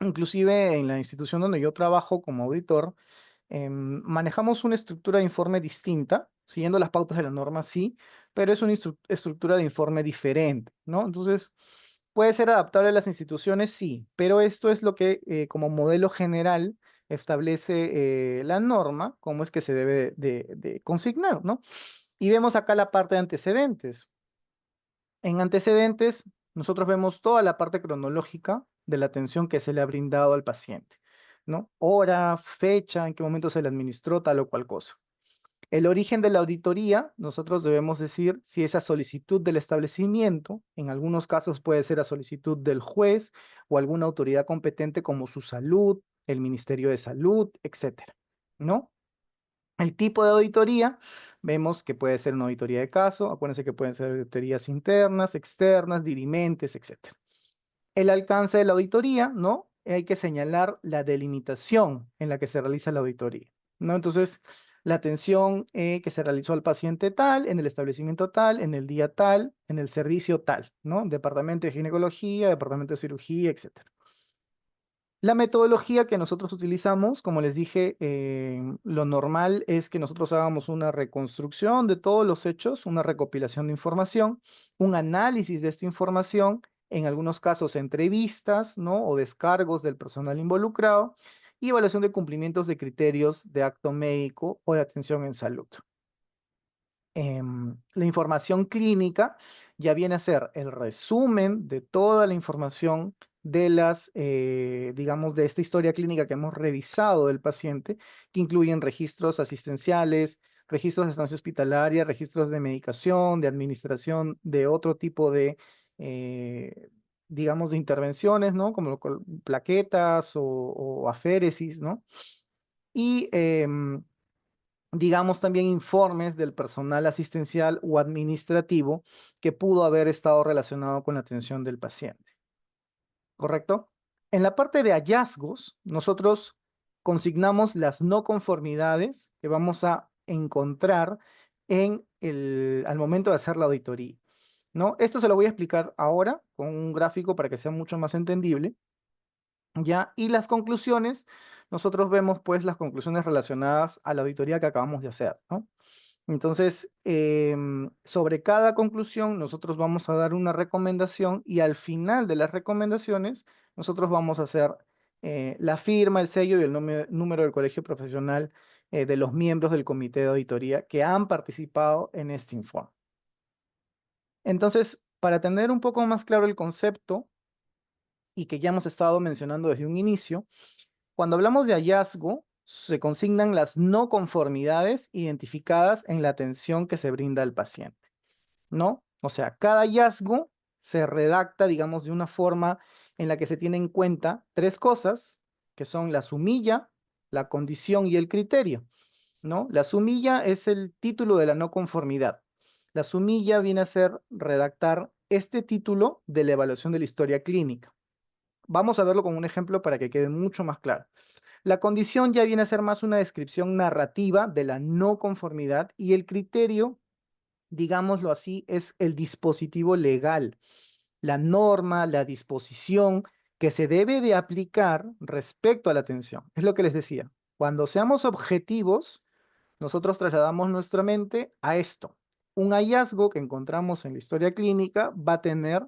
inclusive en la institución donde yo trabajo como auditor, manejamos una estructura de informe distinta, siguiendo las pautas de la norma, sí, pero es una estructura de informe diferente, ¿no? Entonces, puede ser adaptable a las instituciones, sí, pero esto es lo que como modelo general establece la norma, cómo es que se debe de consignar, ¿no? Y vemos acá la parte de antecedentes. En antecedentes, nosotros vemos toda la parte cronológica de la atención que se le ha brindado al paciente, ¿no? Hora, fecha, en qué momento se le administró tal o cual cosa. El origen de la auditoría, nosotros debemos decir si es a solicitud del establecimiento, en algunos casos puede ser a solicitud del juez o alguna autoridad competente como su salud, el Ministerio de Salud, etcétera, ¿no? El tipo de auditoría, vemos que puede ser una auditoría de caso, acuérdense que pueden ser auditorías internas, externas, dirimentes, etcétera. El alcance de la auditoría, ¿no? Hay que señalar la delimitación en la que se realiza la auditoría, ¿no? Entonces, la atención que se realizó al paciente tal, en el establecimiento tal, en el día tal, en el servicio tal, ¿no? Departamento de ginecología, departamento de cirugía, etcétera. La metodología que nosotros utilizamos, como les dije, lo normal es que nosotros hagamos una reconstrucción de todos los hechos, una recopilación de información, un análisis de esta información, en algunos casos entrevistas, ¿no? O descargos del personal involucrado y evaluación de cumplimientos de criterios de acto médico o de atención en salud. La información clínica ya viene a ser el resumen de toda la información de las, digamos, de esta historia clínica que hemos revisado del paciente, que incluyen registros asistenciales, registros de estancia hospitalaria, registros de medicación, de administración de otro tipo de, digamos, de intervenciones, ¿no? Como plaquetas o aféresis, ¿no? Y digamos, también informes del personal asistencial o administrativo que pudo haber estado relacionado con la atención del paciente. ¿Correcto? En la parte de hallazgos, nosotros consignamos las no conformidades que vamos a encontrar al momento de hacer la auditoría, ¿no? Esto se lo voy a explicar ahora con un gráfico para que sea mucho más entendible. ¿Ya? Y las conclusiones, nosotros vemos pues las conclusiones relacionadas a la auditoría que acabamos de hacer, ¿no? Entonces, sobre cada conclusión, nosotros vamos a dar una recomendación y al final de las recomendaciones, nosotros vamos a hacer la firma, el sello y el número del colegio profesional de los miembros del comité de auditoría que han participado en este informe. Entonces, para tener un poco más claro el concepto, y que ya hemos estado mencionando desde un inicio, cuando hablamos de hallazgo, se consignan las no conformidades identificadas en la atención que se brinda al paciente, ¿no? O sea, cada hallazgo se redacta, digamos, de una forma en la que se tienen en cuenta tres cosas, que son la sumilla, la condición y el criterio, ¿no? La sumilla es el título de la no conformidad. La sumilla viene a ser redactar este título de la evaluación de la historia clínica. Vamos a verlo con un ejemplo para que quede mucho más claro. La condición ya viene a ser más una descripción narrativa de la no conformidad y el criterio, digámoslo así, es el dispositivo legal, la norma, la disposición que se debe de aplicar respecto a la atención. Es lo que les decía. Cuando seamos objetivos, nosotros trasladamos nuestra mente a esto. Un hallazgo que encontramos en la historia clínica va a tener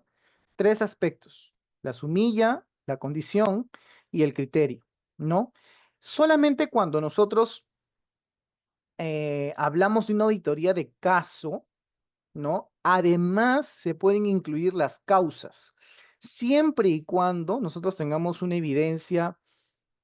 tres aspectos: la sumilla, la condición y el criterio, ¿no? Solamente cuando nosotros hablamos de una auditoría de caso, ¿no? Además, se pueden incluir las causas, siempre y cuando nosotros tengamos una evidencia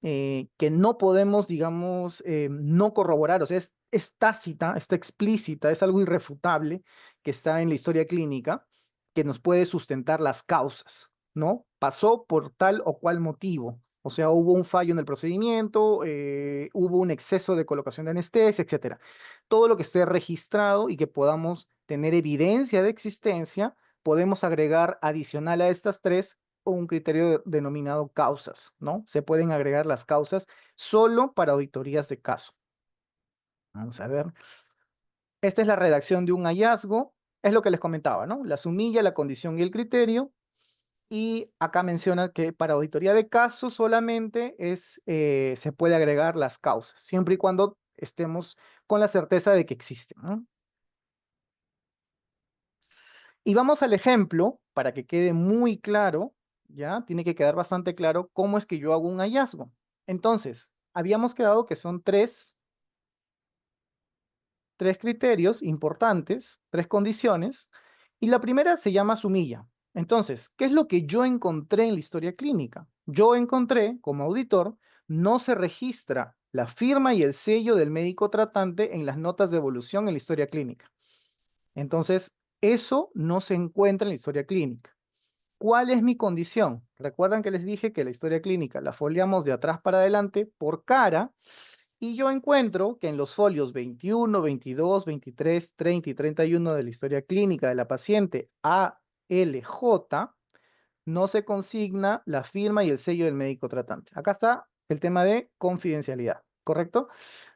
que no podemos, digamos, no corroborar, o sea, es tácita, está explícita, es algo irrefutable que está en la historia clínica, que nos puede sustentar las causas, ¿no? Pasó por tal o cual motivo, o sea, hubo un fallo en el procedimiento, hubo un exceso de colocación de anestesia, etcétera. Todo lo que esté registrado y que podamos tener evidencia de existencia, podemos agregar adicional a estas tres un criterio denominado causas, ¿no? Se pueden agregar las causas solo para auditorías de caso. Vamos a ver. Esta es la redacción de un hallazgo. Es lo que les comentaba, ¿no? La sumilla, la condición y el criterio. Y acá menciona que para auditoría de caso solamente se puede agregar las causas, siempre y cuando estemos con la certeza de que existen, ¿no? Y vamos al ejemplo para que quede muy claro, ¿ya? Tiene que quedar bastante claro cómo es que yo hago un hallazgo. Entonces, habíamos quedado que son tres criterios importantes, tres condiciones, y la primera se llama sumilla. Entonces, ¿qué es lo que yo encontré en la historia clínica? Yo encontré, como auditor, no se registra la firma y el sello del médico tratante en las notas de evolución en la historia clínica. Entonces, eso no se encuentra en la historia clínica. ¿Cuál es mi condición? Recuerdan que les dije que la historia clínica la foliamos de atrás para adelante por cara y yo encuentro que en los folios 21, 22, 23, 30 y 31 de la historia clínica de la paciente ALJ no se consigna la firma y el sello del médico tratante. Acá está el tema de confidencialidad, ¿correcto?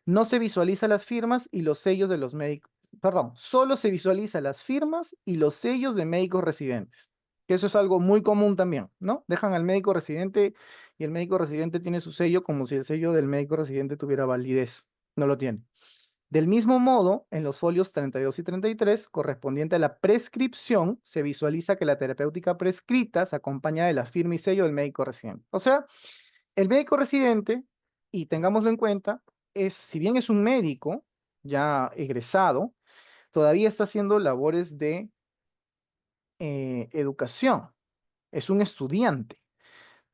No se visualiza las firmas y los sellos de los médicos, perdón, solo se visualiza las firmas y los sellos de médicos residentes. Que eso es algo muy común también, ¿no? Dejan al médico residente y el médico residente tiene su sello como si el sello del médico residente tuviera validez. No lo tiene. Del mismo modo, en los folios 32 y 33, correspondiente a la prescripción, se visualiza que la terapéutica prescrita se acompaña de la firma y sello del médico residente. O sea, el médico residente, y tengámoslo en cuenta, si bien es un médico ya egresado, todavía está haciendo labores de educación. Es un estudiante.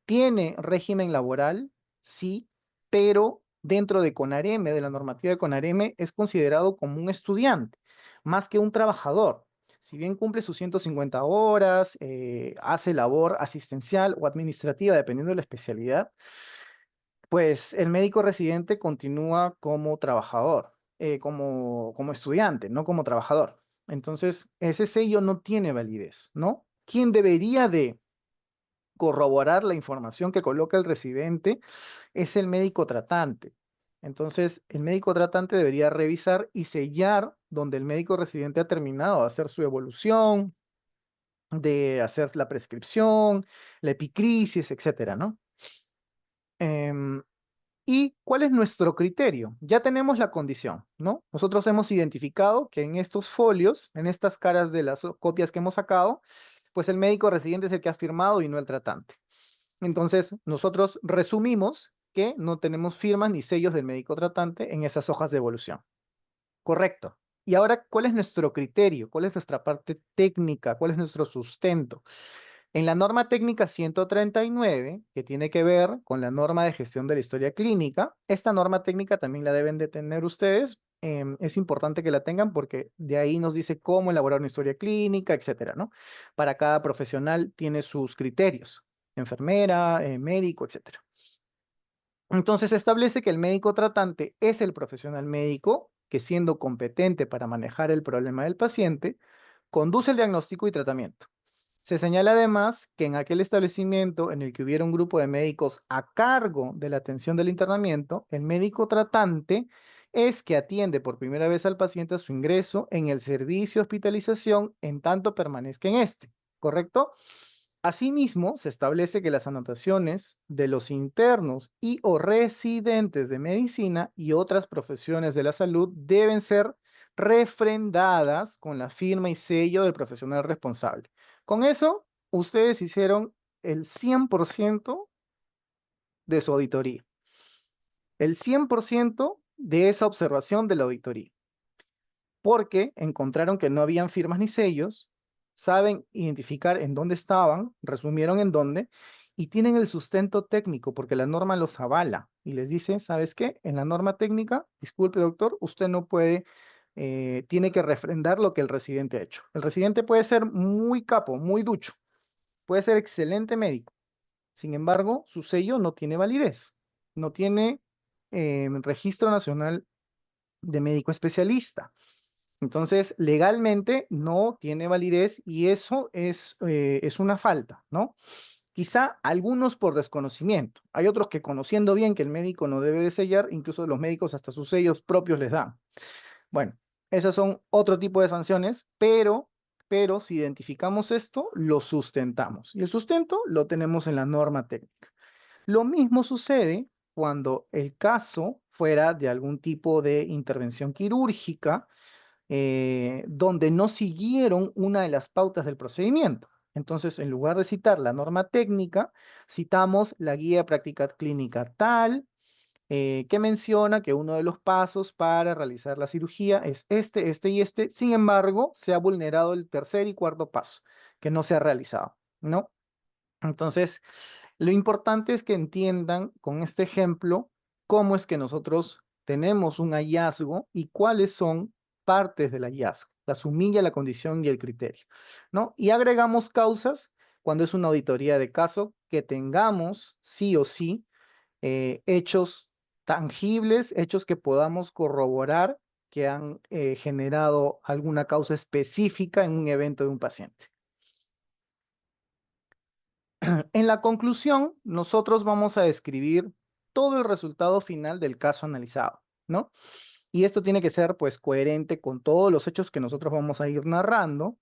¿Tiene régimen laboral? Sí, pero dentro de CONAREME, de la normativa de CONAREME, es considerado como un estudiante, más que un trabajador. Si bien cumple sus 150 horas, hace labor asistencial o administrativa, dependiendo de la especialidad, pues el médico residente continúa como trabajador, como estudiante, no como trabajador. Entonces, ese sello no tiene validez, ¿no? ¿Quién debería de corroborar la información que coloca el residente? Es el médico tratante. Entonces, el médico tratante debería revisar y sellar donde el médico residente ha terminado de hacer su evolución, de hacer la prescripción, la epicrisis, etcétera, ¿no? Em, ¿Y cuál es nuestro criterio? Ya tenemos la condición, ¿no? Nosotros hemos identificado que en estos folios, en estas caras de las copias que hemos sacado, pues el médico residente es el que ha firmado y no el tratante. Entonces, nosotros resumimos que no tenemos firmas ni sellos del médico tratante en esas hojas de evolución. Correcto. Y ahora, ¿cuál es nuestro criterio? ¿Cuál es nuestra parte técnica? ¿Cuál es nuestro sustento? En la norma técnica 139, que tiene que ver con la norma de gestión de la historia clínica, esta norma técnica también la deben de tener ustedes. Es importante que la tengan porque de ahí nos dice cómo elaborar una historia clínica, etcétera, ¿no? Para cada profesional tiene sus criterios, enfermera, médico, etcétera. Entonces establece que el médico tratante es el profesional médico que, siendo competente para manejar el problema del paciente, conduce el diagnóstico y tratamiento. Se señala además que en aquel establecimiento en el que hubiera un grupo de médicos a cargo de la atención del internamiento, el médico tratante es que atiende por primera vez al paciente a su ingreso en el servicio de hospitalización en tanto permanezca en este, ¿correcto? Asimismo, se establece que las anotaciones de los internos y o residentes de medicina y otras profesiones de la salud deben ser refrendadas con la firma y sello del profesional responsable. Con eso, ustedes hicieron el 100% de su auditoría, el 100% de esa observación de la auditoría, porque encontraron que no habían firmas ni sellos, saben identificar en dónde estaban, resumieron en dónde, y tienen el sustento técnico, porque la norma los avala y les dice, ¿sabes qué? En la norma técnica, disculpe doctor, usted no puede, tiene que refrendar lo que el residente ha hecho. El residente puede ser muy capo, muy ducho, puede ser excelente médico. Sin embargo, su sello no tiene validez. No tiene registro nacional de médico especialista. Entonces, legalmente no tiene validez y eso es una falta, ¿no? Quizá algunos por desconocimiento. Hay otros que conociendo bien que el médico no debe de sellar, incluso los médicos hasta sus sellos propios les dan. Bueno, esas son otro tipo de sanciones, pero si identificamos esto, lo sustentamos. Y el sustento lo tenemos en la norma técnica. Lo mismo sucede cuando el caso fuera de algún tipo de intervención quirúrgica, donde no siguieron una de las pautas del procedimiento. Entonces, en lugar de citar la norma técnica, citamos la guía de práctica clínica tal, que menciona que uno de los pasos para realizar la cirugía es este y este. Sin embargo, se ha vulnerado el tercer y cuarto paso, que no se ha realizado, ¿no? Entonces, lo importante es que entiendan con este ejemplo cómo es que nosotros tenemos un hallazgo y cuáles son partes del hallazgo, la sumilla, la condición y el criterio, ¿no? Y agregamos causas cuando es una auditoría de caso que tengamos sí o sí hechos tangibles, hechos que podamos corroborar que han generado alguna causa específica en un evento de un paciente. En la conclusión, nosotros vamos a describir todo el resultado final del caso analizado, ¿no? Y esto tiene que ser, pues, coherente con todos los hechos que nosotros vamos a ir narrando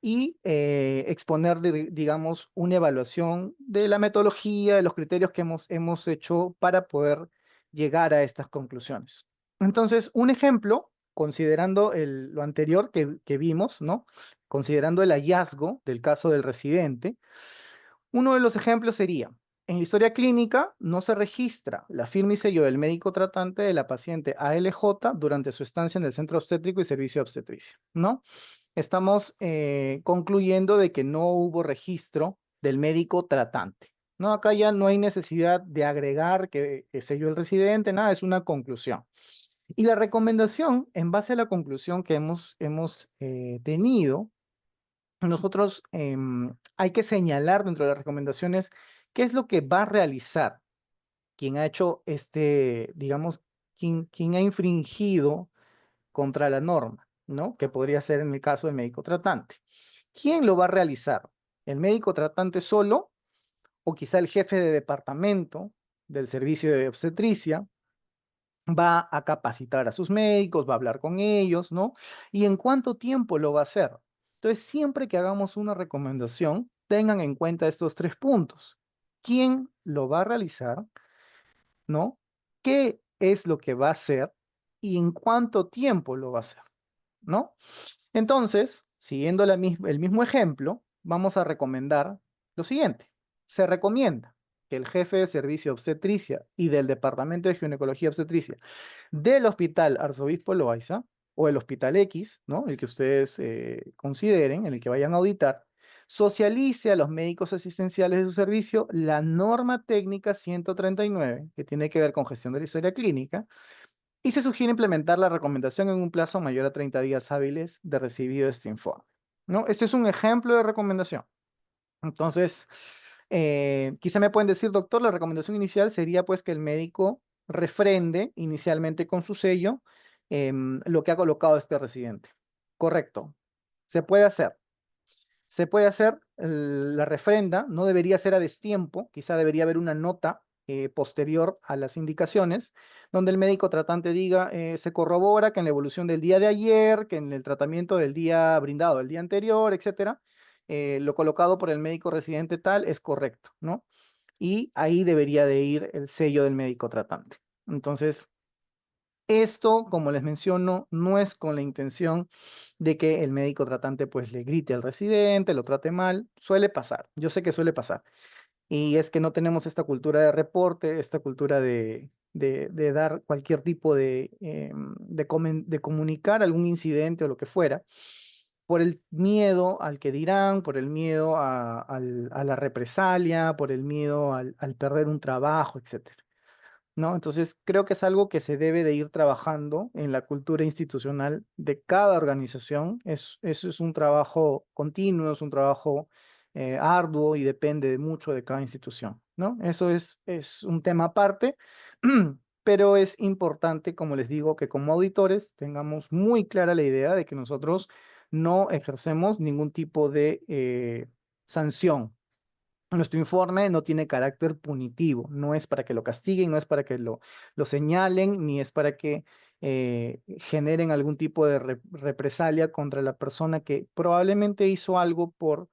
y exponer, digamos, una evaluación de la metodología, de los criterios que hemos hecho para poder llegar a estas conclusiones. Entonces, un ejemplo, considerando lo anterior que vimos, ¿no? Considerando el hallazgo del caso del residente, uno de los ejemplos sería, en la historia clínica no se registra la firma y sello del médico tratante de la paciente ALJ durante su estancia en el centro obstétrico y servicio de obstetricia, ¿no? Estamos concluyendo de que no hubo registro del médico tratante, ¿no? Acá ya no hay necesidad de agregar que selló el residente, nada, es una conclusión. Y la recomendación, en base a la conclusión que hemos tenido, nosotros hay que señalar dentro de las recomendaciones qué es lo que va a realizar quien ha hecho digamos, quien ha infringido contra la norma, ¿no? Que podría ser en el caso del médico tratante. ¿Quién lo va a realizar? ¿El médico tratante solo o quizá el jefe de departamento del servicio de obstetricia? Va a capacitar a sus médicos, va a hablar con ellos, ¿no? ¿Y en cuánto tiempo lo va a hacer? Entonces, siempre que hagamos una recomendación, tengan en cuenta estos tres puntos. ¿Quién lo va a realizar? ¿No? ¿Qué es lo que va a hacer? ¿Y en cuánto tiempo lo va a hacer? ¿No? Entonces, siguiendo el mismo ejemplo, vamos a recomendar lo siguiente. Se recomienda que el jefe de servicio de obstetricia y del departamento de ginecología obstetricia del Hospital Arzobispo Loaiza o el Hospital X, ¿no? El que ustedes consideren, en el que vayan a auditar, socialice a los médicos asistenciales de su servicio la norma técnica 139, que tiene que ver con gestión de la historia clínica, y se sugiere implementar la recomendación en un plazo mayor a 30 días hábiles de recibido este informe, ¿no? Este es un ejemplo de recomendación. Entonces, quizá me pueden decir, doctor, la recomendación inicial sería pues que el médico refrende inicialmente con su sello lo que ha colocado este residente. Correcto. Se puede hacer. Se puede hacer la refrenda, no debería ser a destiempo, quizá debería haber una nota posterior a las indicaciones, donde el médico tratante diga, se corrobora que en la evolución del día de ayer, que en el tratamiento del día brindado el día anterior, etcétera, lo colocado por el médico residente tal es correcto, ¿no? Y ahí debería de ir el sello del médico tratante. Entonces, esto, como les menciono, no es con la intención de que el médico tratante pues le grite al residente, lo trate mal. Suele pasar, yo sé que suele pasar. Y es que no tenemos esta cultura de reporte, esta cultura de dar cualquier tipo de comunicar algún incidente o lo que fuera, por el miedo al que dirán, por el miedo a la represalia, por el miedo al perder un trabajo, etcétera. ¿No? Entonces, creo que es algo que se debe de ir trabajando en la cultura institucional de cada organización. Eso es un trabajo continuo, es un trabajo arduo y depende de mucho de cada institución, ¿no? Eso es un tema aparte, pero es importante, como les digo, que como auditores tengamos muy clara la idea de que nosotros no ejercemos ningún tipo de sanción. Nuestro informe no tiene carácter punitivo, no es para que lo castiguen, no es para que lo señalen, ni es para que generen algún tipo de represalia contra la persona que probablemente hizo algo por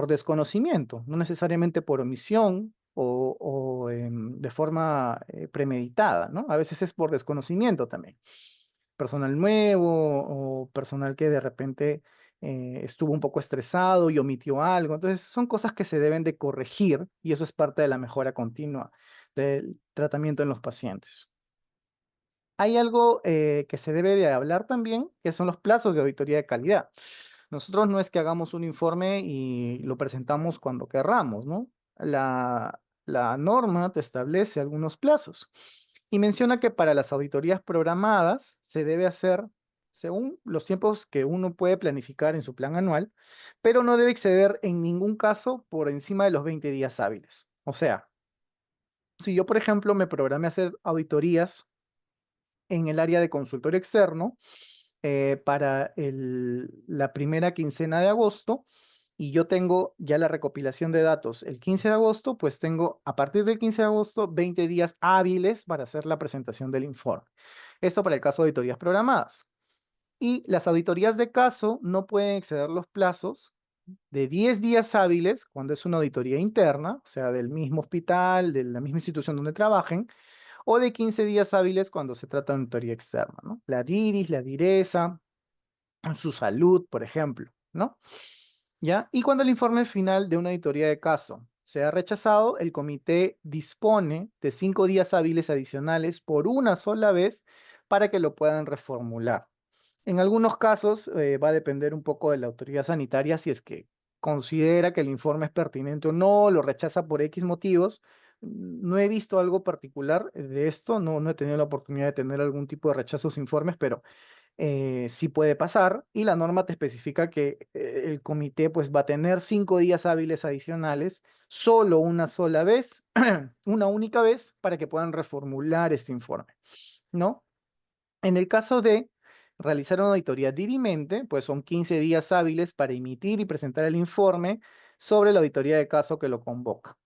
desconocimiento, no necesariamente por omisión o de forma premeditada, ¿no? A veces es por desconocimiento también. Personal nuevo o personal que de repente estuvo un poco estresado y omitió algo. Entonces, son cosas que se deben de corregir y eso es parte de la mejora continua del tratamiento en los pacientes. Hay algo que se debe de hablar también, que son los plazos de auditoría de calidad. Nosotros no es que hagamos un informe y lo presentamos cuando querramos, ¿no? La norma te establece algunos plazos y menciona que para las auditorías programadas se debe hacer según los tiempos que uno puede planificar en su plan anual, pero no debe exceder en ningún caso por encima de los 20 días hábiles. O sea, si yo, por ejemplo, me programé hacer auditorías en el área de consultorio externo para la primera quincena de agosto y yo tengo ya la recopilación de datos el 15 de agosto, pues tengo a partir del 15 de agosto 20 días hábiles para hacer la presentación del informe. Esto para el caso de auditorías programadas. Y las auditorías de caso no pueden exceder los plazos de 10 días hábiles cuando es una auditoría interna, o sea, del mismo hospital, de la misma institución donde trabajen, o de 15 días hábiles cuando se trata de auditoría externa, ¿no? La DIRIS, la DIRESA, su salud, por ejemplo, ¿no? ¿Ya? Y cuando el informe final de una auditoría de caso sea rechazado, el comité dispone de 5 días hábiles adicionales por una sola vez para que lo puedan reformular. En algunos casos va a depender un poco de la autoridad sanitaria si es que considera que el informe es pertinente o no, lo rechaza por X motivos. No he visto algo particular de esto, no he tenido la oportunidad de tener algún tipo de rechazo a sus informes, pero sí puede pasar y la norma te especifica que el comité pues va a tener 5 días hábiles adicionales, solo una sola vez, una única vez, para que puedan reformular este informe, ¿no? En el caso de realizar una auditoría dirimente, pues son 15 días hábiles para emitir y presentar el informe sobre la auditoría de caso que lo convoca,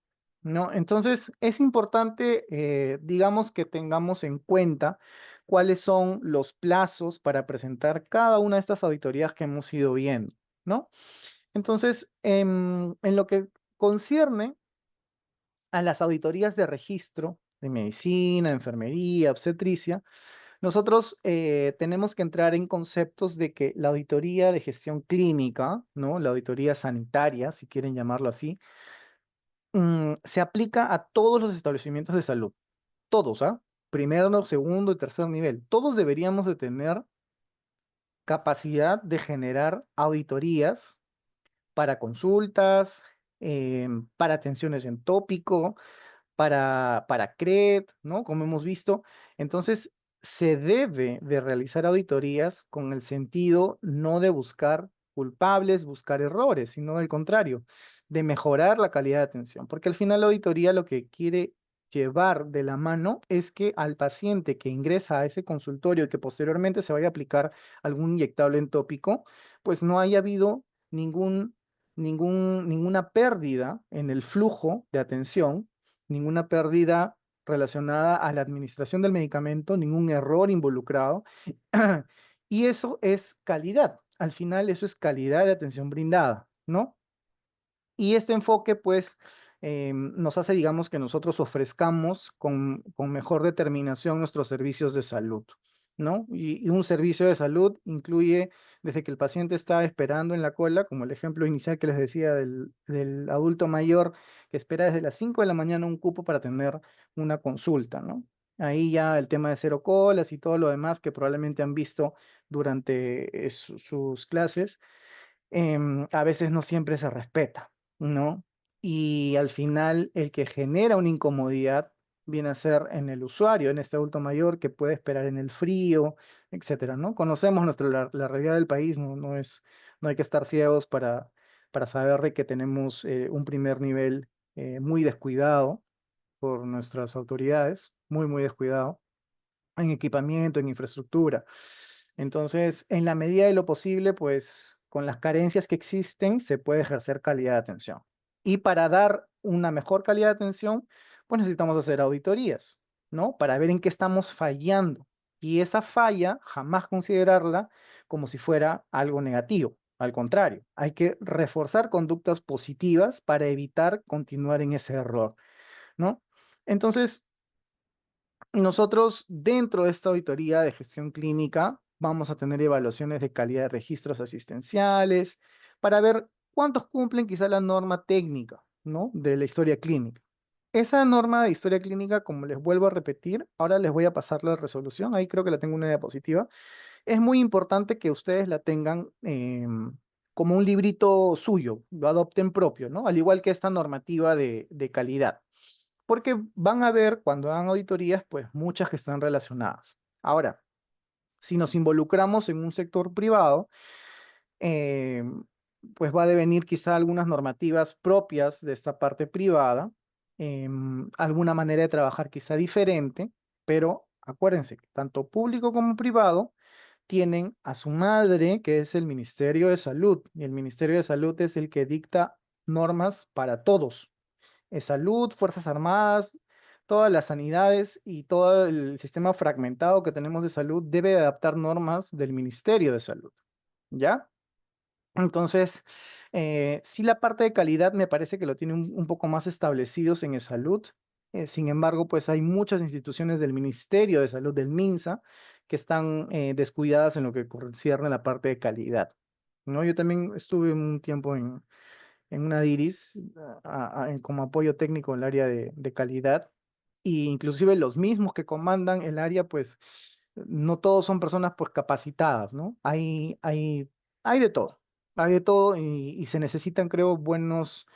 ¿no? Entonces, es importante, digamos, que tengamos en cuenta cuáles son los plazos para presentar cada una de estas auditorías que hemos ido viendo, ¿no? Entonces, en lo que concierne a las auditorías de registro de medicina, enfermería, obstetricia, nosotros tenemos que entrar en conceptos de que la auditoría de gestión clínica, ¿no? La auditoría sanitaria, si quieren llamarlo así, se aplica a todos los establecimientos de salud. Todos, ¿ah? Primero, segundo y tercer nivel. Todos deberíamos de tener capacidad de generar auditorías para consultas, para atenciones en tópico, para CRED, ¿no? Como hemos visto. Entonces, se debe de realizar auditorías con el sentido no de buscar culpables, buscar errores, sino al contrario, de mejorar la calidad de atención. Porque al final la auditoría lo que quiere llevar de la mano es que al paciente que ingresa a ese consultorio y que posteriormente se vaya a aplicar algún inyectable en tópico, pues no haya habido ninguna pérdida en el flujo de atención, ninguna pérdida relacionada a la administración del medicamento, ningún error involucrado. Y eso es calidad. Al final, eso es calidad de atención brindada, ¿no? Y este enfoque, pues, nos hace, digamos, que nosotros ofrezcamos con mejor determinación nuestros servicios de salud, ¿no? Y un servicio de salud incluye desde que el paciente está esperando en la cola, como el ejemplo inicial que les decía del adulto mayor que espera desde las 5 de la mañana un cupo para tener una consulta, ¿no? Ahí ya el tema de cero colas y todo lo demás que probablemente han visto durante sus clases a veces no siempre se respeta, ¿no? Y al final el que genera una incomodidad viene a ser en el usuario, en este adulto mayor que puede esperar en el frío, etcétera, ¿no? Conocemos la realidad del país, no hay que estar ciegos para saber de que tenemos un primer nivel muy descuidado por nuestras autoridades, muy descuidado en equipamiento, en infraestructura. Entonces, en la medida de lo posible, pues con las carencias que existen, se puede ejercer calidad de atención. Y para dar una mejor calidad de atención, pues necesitamos hacer auditorías, ¿no? Para ver en qué estamos fallando. Y esa falla, jamás considerarla como si fuera algo negativo. Al contrario, hay que reforzar conductas positivas para evitar continuar en ese error, ¿no? Entonces, nosotros, dentro de esta auditoría de gestión clínica, vamos a tener evaluaciones de calidad de registros asistenciales para ver cuántos cumplen quizá la norma técnica, ¿no? De la historia clínica. Esa norma de historia clínica, como les vuelvo a repetir, ahora les voy a pasar la resolución, ahí creo que la tengo en una diapositiva. Es muy importante que ustedes la tengan como un librito suyo, lo adopten propio, ¿no? Al igual que esta normativa de calidad. Porque van a ver cuando hagan auditorías, pues muchas que están relacionadas. Ahora, si nos involucramos en un sector privado, eh, pues va a devenir quizá algunas normativas propias de esta parte privada, alguna manera de trabajar quizá diferente, pero acuérdense que tanto público como privado tienen a su madre, que es el Ministerio de Salud, y el Ministerio de Salud es el que dicta normas para todos. Salud, Fuerzas Armadas, todas las sanidades y todo el sistema fragmentado que tenemos de salud debe adaptar normas del Ministerio de Salud, ¿ya? Entonces, sí la parte de calidad me parece que lo tiene un poco más establecidos en salud. Sin embargo, pues hay muchas instituciones del Ministerio de Salud, del MINSA, que están descuidadas en lo que concierne la parte de calidad, ¿no? Yo también estuve un tiempo en una DIRIS como apoyo técnico en el área de calidad, y inclusive los mismos que comandan el área, pues no todos son personas pues capacitadas, ¿no? Hay de todo, hay de todo y se necesitan, creo, buenos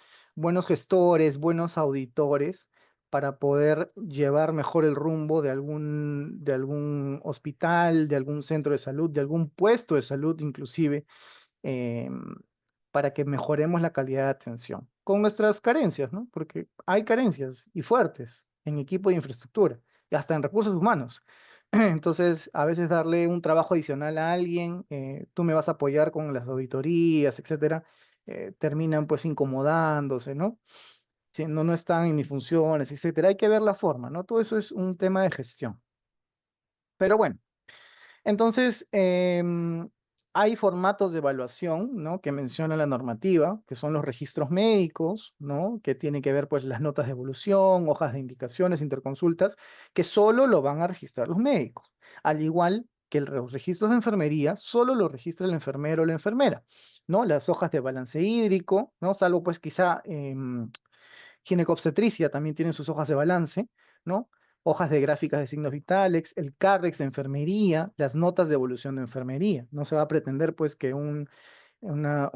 gestores, buenos auditores para poder llevar mejor el rumbo de algún hospital, de algún centro de salud, de algún puesto de salud inclusive, em, para que mejoremos la calidad de atención, con nuestras carencias, ¿no? Porque hay carencias y fuertes en equipo de infraestructura y hasta en recursos humanos. Entonces, a veces darle un trabajo adicional a alguien, tú me vas a apoyar con las auditorías, etcétera, terminan pues incomodándose, ¿no? Si no están en mis funciones, etcétera. Hay que ver la forma, ¿no? Todo eso es un tema de gestión. Pero bueno. Entonces, hay formatos de evaluación, ¿no? Que menciona la normativa, que son los registros médicos, ¿no? Que tienen que ver, pues, las notas de evolución, hojas de indicaciones, interconsultas, que solo lo van a registrar los médicos. Al igual que los registros de enfermería, solo lo registra el enfermero o la enfermera, ¿no? Las hojas de balance hídrico, ¿no? Salvo, pues, quizá ginecobstetricia también tienen sus hojas de balance, ¿no? Hojas de gráficas de signos vitales, el CARDEX de enfermería, las notas de evolución de enfermería. No se va a pretender, pues, que una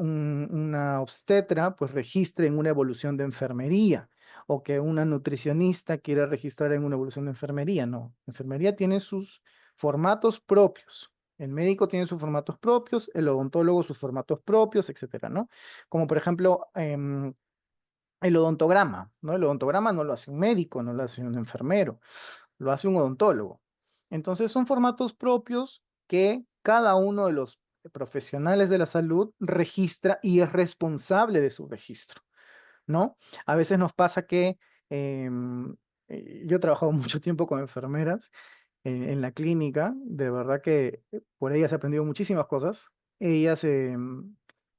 obstetra, pues, registre en una evolución de enfermería, o que una nutricionista quiera registrar en una evolución de enfermería. No, enfermería tiene sus formatos propios. El médico tiene sus formatos propios, el odontólogo sus formatos propios, etcétera, ¿no? Como por ejemplo, el odontograma, ¿no? El odontograma no lo hace un médico, no lo hace un enfermero, lo hace un odontólogo. Entonces son formatos propios que cada uno de los profesionales de la salud registra y es responsable de su registro, ¿no? A veces nos pasa que yo he trabajado mucho tiempo con enfermeras en la clínica, de verdad que por ellas he aprendido muchísimas cosas. Ellas,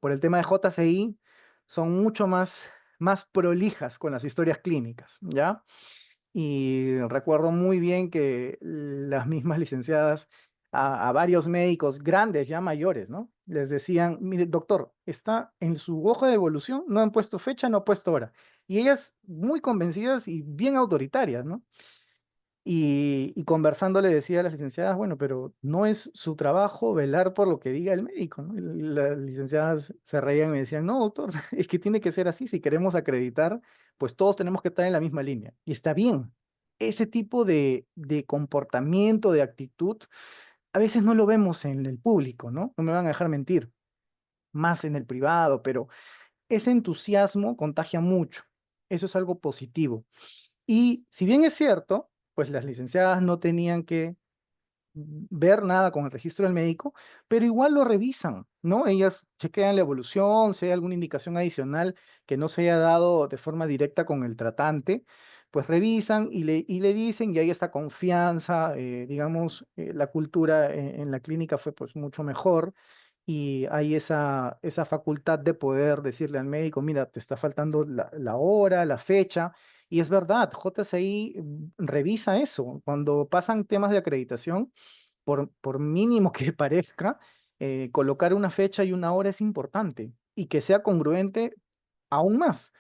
por el tema de JCI, son mucho más prolijas con las historias clínicas, ¿ya? Y recuerdo muy bien que las mismas licenciadas a varios médicos grandes, ya mayores, ¿no? Les decían, mire, doctor, está en su hoja de evolución, no han puesto fecha, no ha puesto hora. Y ellas muy convencidas y bien autoritarias, ¿no? Y conversando le decía a las licenciadas, bueno, pero no es su trabajo velar por lo que diga el médico, ¿no? Y las licenciadas se reían y me decían, no, doctor, es que tiene que ser así. Si queremos acreditar, pues todos tenemos que estar en la misma línea. Y está bien. Ese tipo de comportamiento, de actitud, a veces no lo vemos en el público, ¿no? No me van a dejar mentir, más en el privado, pero ese entusiasmo contagia mucho. Eso es algo positivo. Y si bien es cierto, pues las licenciadas no tenían que ver nada con el registro del médico, pero igual lo revisan, ¿no? Ellas chequean la evolución, si hay alguna indicación adicional que no se haya dado de forma directa con el tratante, pues revisan y le dicen, y hay esta confianza, digamos, la cultura en la clínica fue pues mucho mejor, y hay esa facultad de poder decirle al médico, mira, te está faltando la hora, la fecha, y es verdad, JCI revisa eso. Cuando pasan temas de acreditación, por mínimo que parezca, colocar una fecha y una hora es importante, y que sea congruente aún más,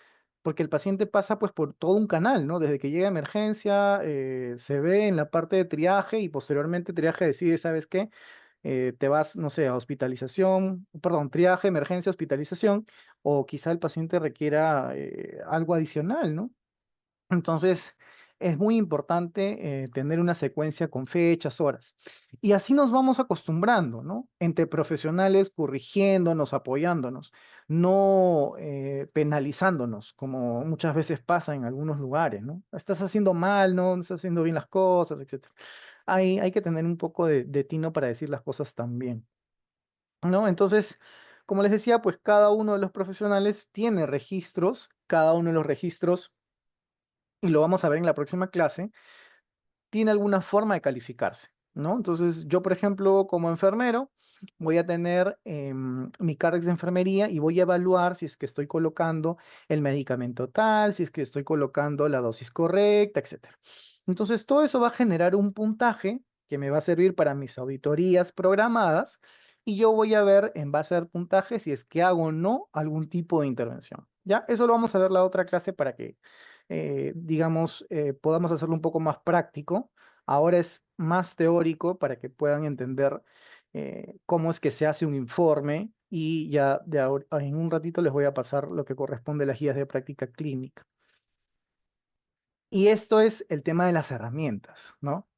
porque el paciente pasa pues por todo un canal, ¿no? Desde que llega a emergencia, se ve en la parte de triaje y posteriormente triaje decide, ¿sabes qué? te vas, no sé, a hospitalización, perdón, triaje, emergencia, hospitalización, o quizá el paciente requiera algo adicional, ¿no? Entonces, es muy importante tener una secuencia con fechas, horas. Y así nos vamos acostumbrando, ¿no? Entre profesionales, corrigiéndonos, apoyándonos, no penalizándonos, como muchas veces pasa en algunos lugares, ¿no? Estás haciendo mal, ¿no? No estás haciendo bien las cosas, etcétera. Hay que tener un poco de tino para decir las cosas también, ¿no? Entonces, como les decía, pues cada uno de los profesionales tiene registros, cada uno de los registros, y lo vamos a ver en la próxima clase, tiene alguna forma de calificarse, ¿no? Entonces, yo, por ejemplo, como enfermero, voy a tener mi cardex de enfermería y voy a evaluar si es que estoy colocando el medicamento tal, si es que estoy colocando la dosis correcta, etcétera. Entonces, todo eso va a generar un puntaje que me va a servir para mis auditorías programadas y yo voy a ver en base al puntaje si es que hago o no algún tipo de intervención. ¿Ya? Eso lo vamos a ver la otra clase para que digamos, podamos hacerlo un poco más práctico. Ahora es más teórico para que puedan entender cómo es que se hace un informe y ya en un ratito les voy a pasar lo que corresponde a las guías de práctica clínica. Y esto es el tema de las herramientas, ¿no?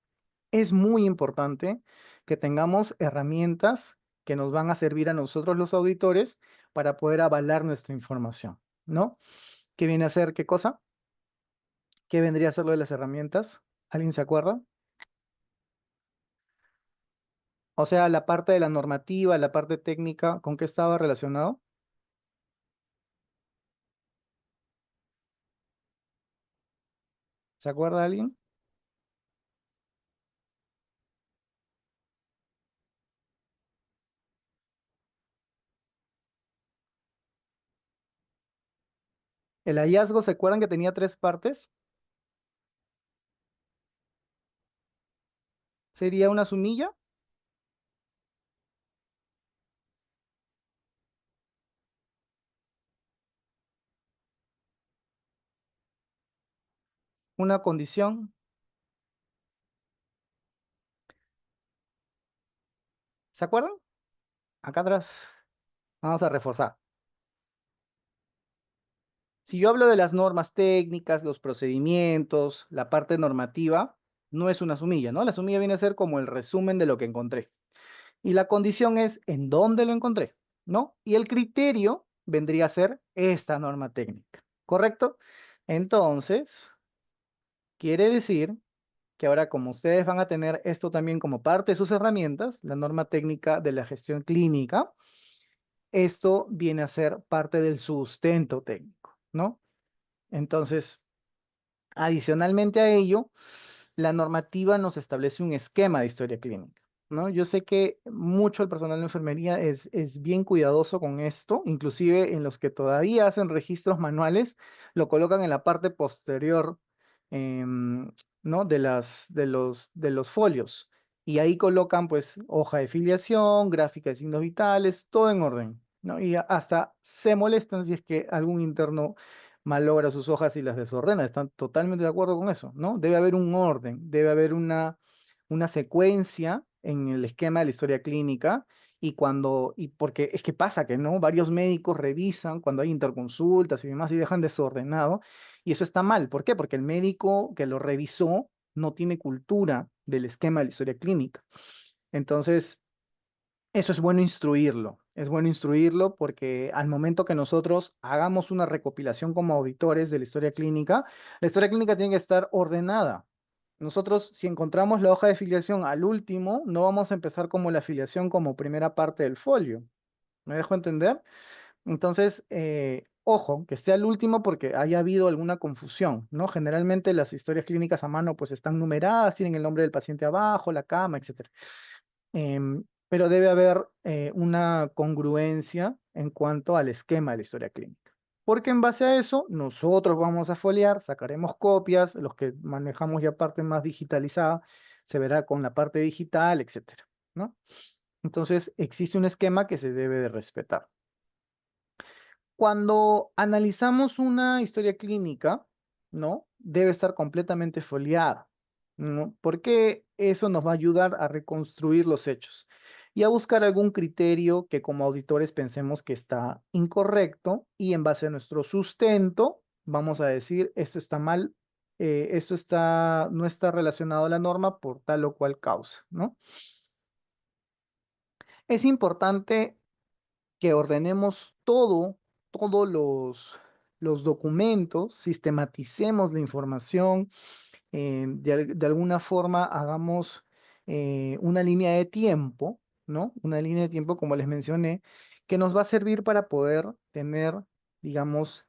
Es muy importante que tengamos herramientas que nos van a servir a nosotros los auditores para poder avalar nuestra información, ¿no? ¿Qué viene a ser qué cosa? ¿Qué vendría a ser lo de las herramientas? ¿Alguien se acuerda? O sea, la parte de la normativa, la parte técnica, ¿con qué estaba relacionado? ¿Se acuerda alguien? El hallazgo, ¿se acuerdan que tenía tres partes? Sería una sumilla, una condición. ¿Se acuerdan? Acá atrás. Vamos a reforzar. Si yo hablo de las normas técnicas, los procedimientos, la parte normativa, no es una sumilla, ¿no? La sumilla viene a ser como el resumen de lo que encontré. Y la condición es en dónde lo encontré, ¿no? Y el criterio vendría a ser esta norma técnica, ¿correcto? Entonces, quiere decir que ahora como ustedes van a tener esto también como parte de sus herramientas, la norma técnica de la gestión clínica, esto viene a ser parte del sustento técnico, ¿no? Entonces, adicionalmente a ello, la normativa nos establece un esquema de historia clínica, ¿no? Yo sé que mucho el personal de enfermería es bien cuidadoso con esto, inclusive en los que todavía hacen registros manuales, lo colocan en la parte posterior, ¿no? De los folios. Y ahí colocan, pues, hoja de filiación, gráfica de signos vitales, todo en orden, ¿no? Y hasta se molestan si es que algún interno malogra sus hojas y las desordena. Están totalmente de acuerdo con eso, ¿no? Debe haber un orden, debe haber una secuencia en el esquema de la historia clínica y porque es que pasa que, ¿no? Varios médicos revisan cuando hay interconsultas y demás y dejan desordenado y eso está mal. ¿Por qué? Porque el médico que lo revisó no tiene cultura del esquema de la historia clínica. Entonces, eso es bueno instruirlo porque al momento que nosotros hagamos una recopilación como auditores de la historia clínica tiene que estar ordenada. Nosotros, si encontramos la hoja de filiación al último, no vamos a empezar como la filiación como primera parte del folio. ¿Me dejo entender? Entonces, ojo, que esté al último porque haya habido alguna confusión, ¿no? Generalmente las historias clínicas a mano pues están numeradas, tienen el nombre del paciente abajo, la cama, etcétera. Pero debe haber una congruencia en cuanto al esquema de la historia clínica. Porque en base a eso, nosotros vamos a foliar, sacaremos copias, los que manejamos ya parte más digitalizada, se verá con la parte digital, etcétera, ¿no? Entonces, existe un esquema que se debe de respetar. Cuando analizamos una historia clínica, ¿no? Debe estar completamente foliada, ¿no? Porque eso nos va a ayudar a reconstruir los hechos. y a buscar algún criterio que como auditores pensemos que está incorrecto y en base a nuestro sustento vamos a decir esto está mal, no está relacionado a la norma por tal o cual causa, ¿no? Es importante que ordenemos todos los documentos, sistematicemos la información, de alguna forma hagamos una línea de tiempo, ¿no? Una línea de tiempo, como les mencioné, que nos va a servir para poder tener, digamos,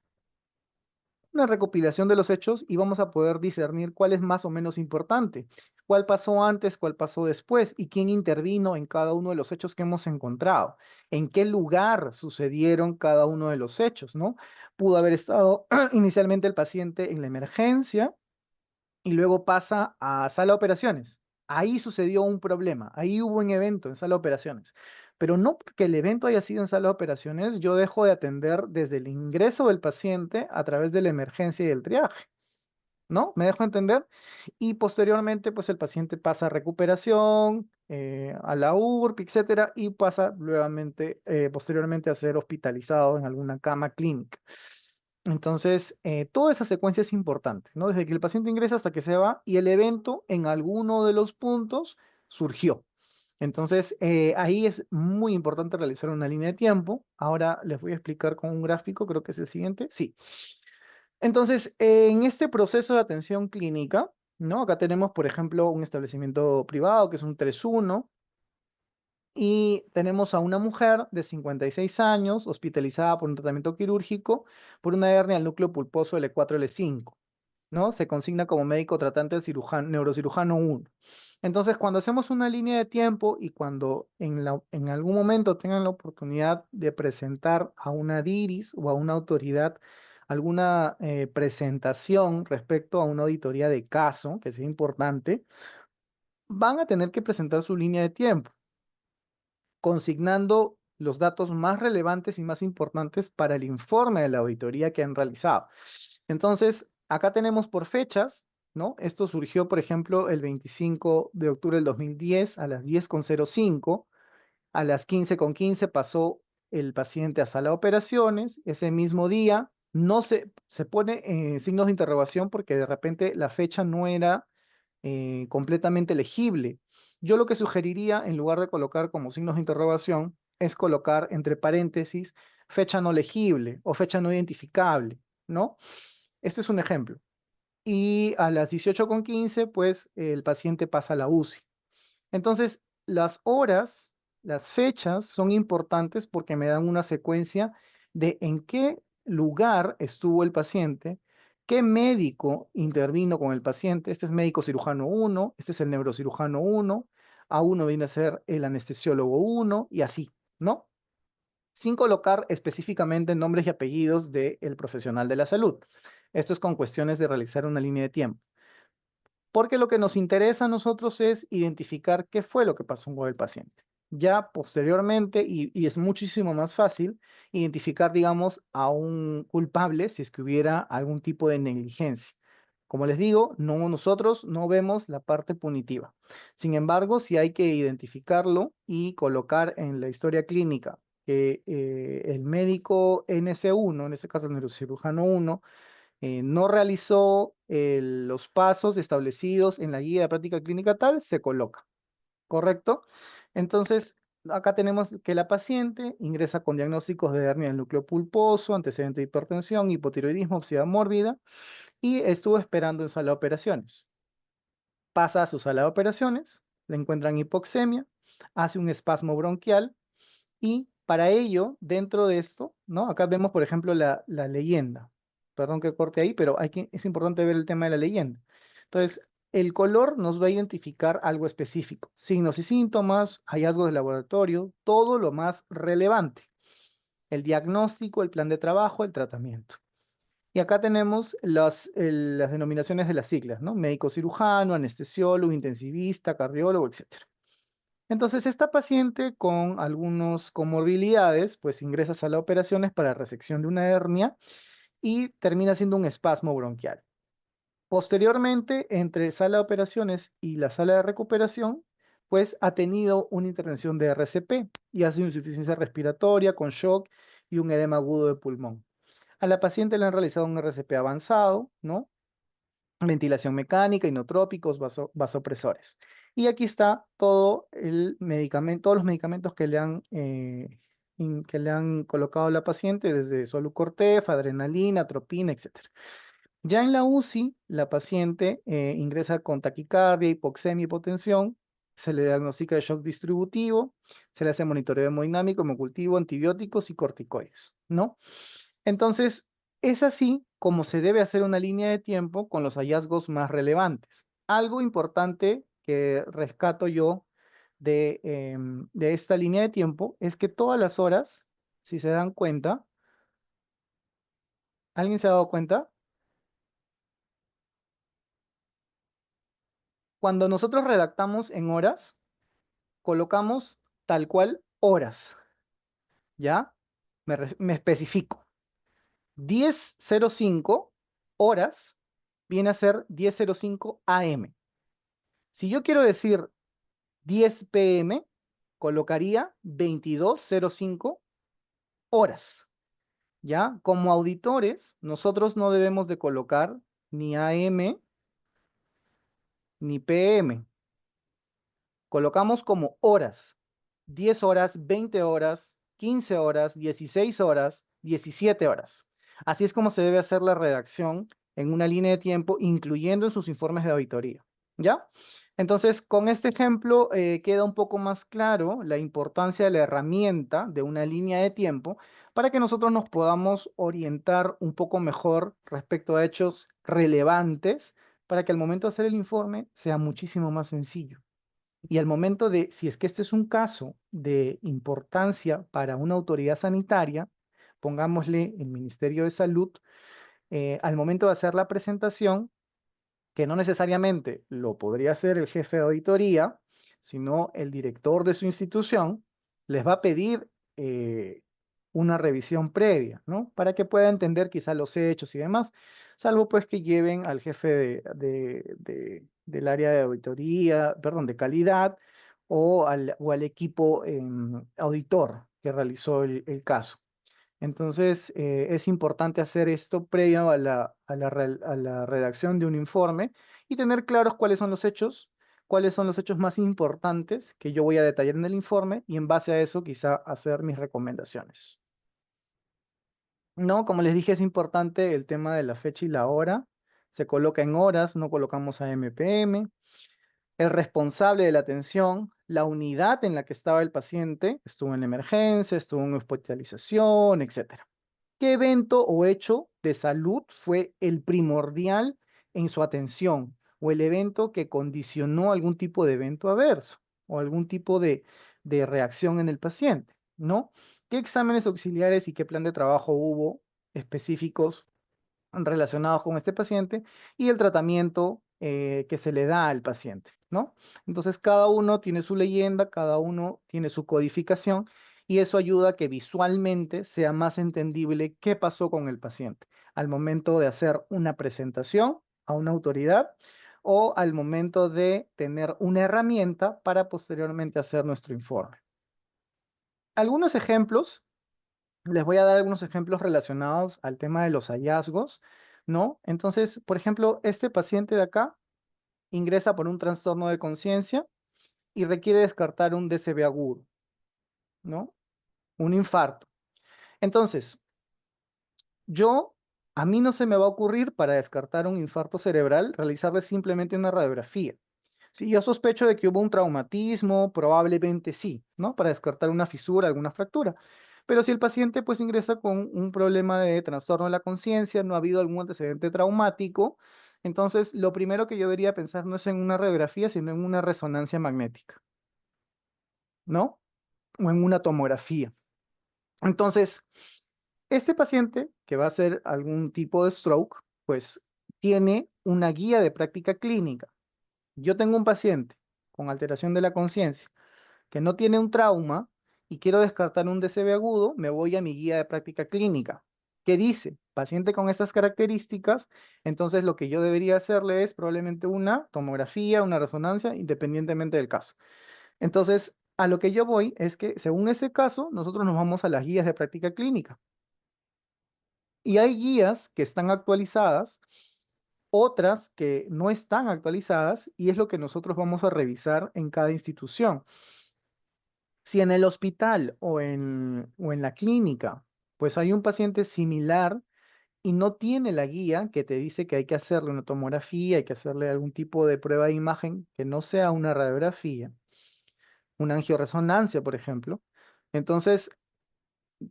una recopilación de los hechos y vamos a poder discernir cuál es más o menos importante, cuál pasó antes, cuál pasó después y quién intervino en cada uno de los hechos que hemos encontrado, en qué lugar sucedieron cada uno de los hechos, ¿no? Pudo haber estado inicialmente el paciente en la emergencia y luego pasa a sala de operaciones. Ahí sucedió un problema, ahí hubo un evento en sala de operaciones. Pero no porque el evento haya sido en sala de operaciones, yo dejo de atender desde el ingreso del paciente a través de la emergencia y el triaje. ¿No? ¿Me dejo entender? Y posteriormente, pues el paciente pasa a recuperación, a la URP, etcétera, y pasa nuevamente, posteriormente a ser hospitalizado en alguna cama clínica. Entonces, toda esa secuencia es importante, ¿no? Desde que el paciente ingresa hasta que se va y el evento en alguno de los puntos surgió. Entonces, ahí es muy importante realizar una línea de tiempo. Ahora les voy a explicar con un gráfico, creo que es el siguiente. Sí. Entonces, en este proceso de atención clínica, ¿no? Acá tenemos, por ejemplo, un establecimiento privado que es un 3-1 y tenemos a una mujer de 56 años hospitalizada por un tratamiento quirúrgico por una hernia al núcleo pulposo L4, L5, ¿no? Se consigna como médico tratante del neurocirujano 1. Entonces, cuando hacemos una línea de tiempo y cuando en algún momento tengan la oportunidad de presentar a una DIRIS o a una autoridad alguna presentación respecto a una auditoría de caso, que sea importante, van a tener que presentar su línea de tiempo consignando los datos más relevantes y más importantes para el informe de la auditoría que han realizado. Entonces, acá tenemos por fechas, ¿no? Esto surgió, por ejemplo, el 25 de octubre del 2010 a las 10:05. A las 15:15 pasó el paciente a sala de operaciones. Ese mismo día no se pone signos de interrogación porque de repente la fecha no era completamente legible. Yo lo que sugeriría, en lugar de colocar como signos de interrogación, es colocar entre paréntesis fecha no legible o fecha no identificable, ¿no? Este es un ejemplo. Y a las 18:15, pues el paciente pasa a la UCI. Entonces, las horas, las fechas son importantes porque me dan una secuencia de en qué lugar estuvo el paciente, qué médico intervino con el paciente. Este es médico cirujano 1, este es el neurocirujano 1, A1 viene a ser el anestesiólogo 1 y así, ¿no? Sin colocar específicamente nombres y apellidos del profesional de la salud. Esto es con cuestiones de realizar una línea de tiempo. Porque lo que nos interesa a nosotros es identificar qué fue lo que pasó con el paciente. Ya posteriormente, y es muchísimo más fácil, identificar, digamos, a un culpable si es que hubiera algún tipo de negligencia. Como les digo, nosotros no vemos la parte punitiva. Sin embargo, sí hay que identificarlo y colocar en la historia clínica que el médico NS1, en este caso el neurocirujano 1, no realizó los pasos establecidos en la guía de práctica clínica tal, se coloca, ¿correcto? Entonces, acá tenemos que la paciente ingresa con diagnósticos de hernia del núcleo pulposo, antecedente de hipertensión, hipotiroidismo, obesidad mórbida, y estuvo esperando en sala de operaciones. Pasa a su sala de operaciones, le encuentran hipoxemia, hace un espasmo bronquial, y para ello, dentro de esto, ¿no? Acá vemos, por ejemplo, la leyenda. Perdón que corte ahí, pero es importante ver el tema de la leyenda. Entonces, el color nos va a identificar algo específico. Signos y síntomas, hallazgos de laboratorio, todo lo más relevante. El diagnóstico, el plan de trabajo, el tratamiento. Y acá tenemos las denominaciones de las siglas, ¿no? Médico cirujano, anestesiólogo, intensivista, cardiólogo, etc. Entonces, esta paciente con algunas comorbilidades, pues ingresa a sala de operaciones para resección de una hernia y termina siendo un espasmo bronquial. Posteriormente, entre sala de operaciones y la sala de recuperación, pues ha tenido una intervención de RCP y ha sido insuficiencia respiratoria con shock y un edema agudo de pulmón. A la paciente le han realizado un RCP avanzado, ¿no? Ventilación mecánica, inotrópicos, vasopresores. Y aquí está todo el medicamento, todos los medicamentos que le han colocado a la paciente, desde Solucortef, adrenalina, atropina, etc. Ya en la UCI, la paciente ingresa con taquicardia, hipoxemia, hipotensión, se le diagnostica de shock distributivo, se le hace monitoreo hemodinámico, hemocultivo, antibióticos y corticoides, ¿no? Entonces, es así como se debe hacer una línea de tiempo con los hallazgos más relevantes. Algo importante que rescato yo de esta línea de tiempo es que todas las horas, si se dan cuenta, ¿alguien se ha dado cuenta? Cuando nosotros redactamos en horas, colocamos tal cual horas, ¿ya? Me especifico. 10:05 horas viene a ser 10:05 AM. Si yo quiero decir 10 PM, colocaría 22:05 horas, ¿ya? Como auditores, nosotros no debemos de colocar ni AM ni PM. Colocamos como horas, 10 horas, 20 horas, 15 horas, 16 horas, 17 horas. Así es como se debe hacer la redacción en una línea de tiempo, incluyendo en sus informes de auditoría. ¿Ya? Entonces, con este ejemplo queda un poco más claro la importancia de la herramienta de una línea de tiempo para que nosotros nos podamos orientar un poco mejor respecto a hechos relevantes para que al momento de hacer el informe sea muchísimo más sencillo. Y al momento de, si es que este es un caso de importancia para una autoridad sanitaria, pongámosle el Ministerio de Salud, al momento de hacer la presentación, que no necesariamente lo podría hacer el jefe de auditoría, sino el director de su institución, les va a pedir una revisión previa, ¿no? Para que pueda entender quizá los hechos y demás, salvo pues que lleven al jefe del área de auditoría, perdón, de calidad, o al equipo auditor que realizó el caso. Entonces, es importante hacer esto previo a la redacción de un informe y tener claros cuáles son los hechos más importantes que yo voy a detallar en el informe y en base a eso quizá hacer mis recomendaciones. No, como les dije, es importante el tema de la fecha y la hora. Se coloca en horas, no colocamos a MPM. El responsable de la atención, la unidad en la que estaba el paciente, estuvo en emergencia, estuvo en hospitalización, etc. ¿Qué evento o hecho de salud fue el primordial en su atención o el evento que condicionó algún tipo de evento adverso o algún tipo de reacción en el paciente? ¿No? ¿Qué exámenes auxiliares y qué plan de trabajo hubo específicos relacionados con este paciente y el tratamiento que se le da al paciente, ¿no? Entonces, cada uno tiene su leyenda, cada uno tiene su codificación y eso ayuda a que visualmente sea más entendible qué pasó con el paciente al momento de hacer una presentación a una autoridad o al momento de tener una herramienta para posteriormente hacer nuestro informe. Algunos ejemplos les voy a dar algunos ejemplos relacionados al tema de los hallazgos, ¿no? Entonces, por ejemplo, este paciente de acá ingresa por un trastorno de conciencia y requiere descartar un DCB agudo, ¿no? Un infarto. Entonces, a mí no se me va a ocurrir para descartar un infarto cerebral realizarle simplemente una radiografía. Si yo sospecho de que hubo un traumatismo, probablemente sí, ¿no? Para descartar una fisura, alguna fractura. Pero si el paciente pues ingresa con un problema de trastorno de la conciencia, no ha habido algún antecedente traumático, entonces lo primero que yo debería pensar no es en una radiografía, sino en una resonancia magnética, ¿no? O en una tomografía. Entonces, este paciente que va a hacer algún tipo de stroke, pues tiene una guía de práctica clínica. Yo tengo un paciente con alteración de la conciencia que no tiene un trauma y quiero descartar un DCB agudo, me voy a mi guía de práctica clínica. ¿Qué dice? Paciente con estas características, entonces lo que yo debería hacerle es probablemente una tomografía, una resonancia, independientemente del caso. Entonces, a lo que yo voy es que, según ese caso, nosotros nos vamos a las guías de práctica clínica. Y hay guías que están actualizadas, otras que no están actualizadas, y es lo que nosotros vamos a revisar en cada institución. Si en el hospital o en la clínica, pues hay un paciente similar y no tiene la guía que te dice que hay que hacerle una tomografía, hay que hacerle algún tipo de prueba de imagen que no sea una radiografía, una angioresonancia, por ejemplo, entonces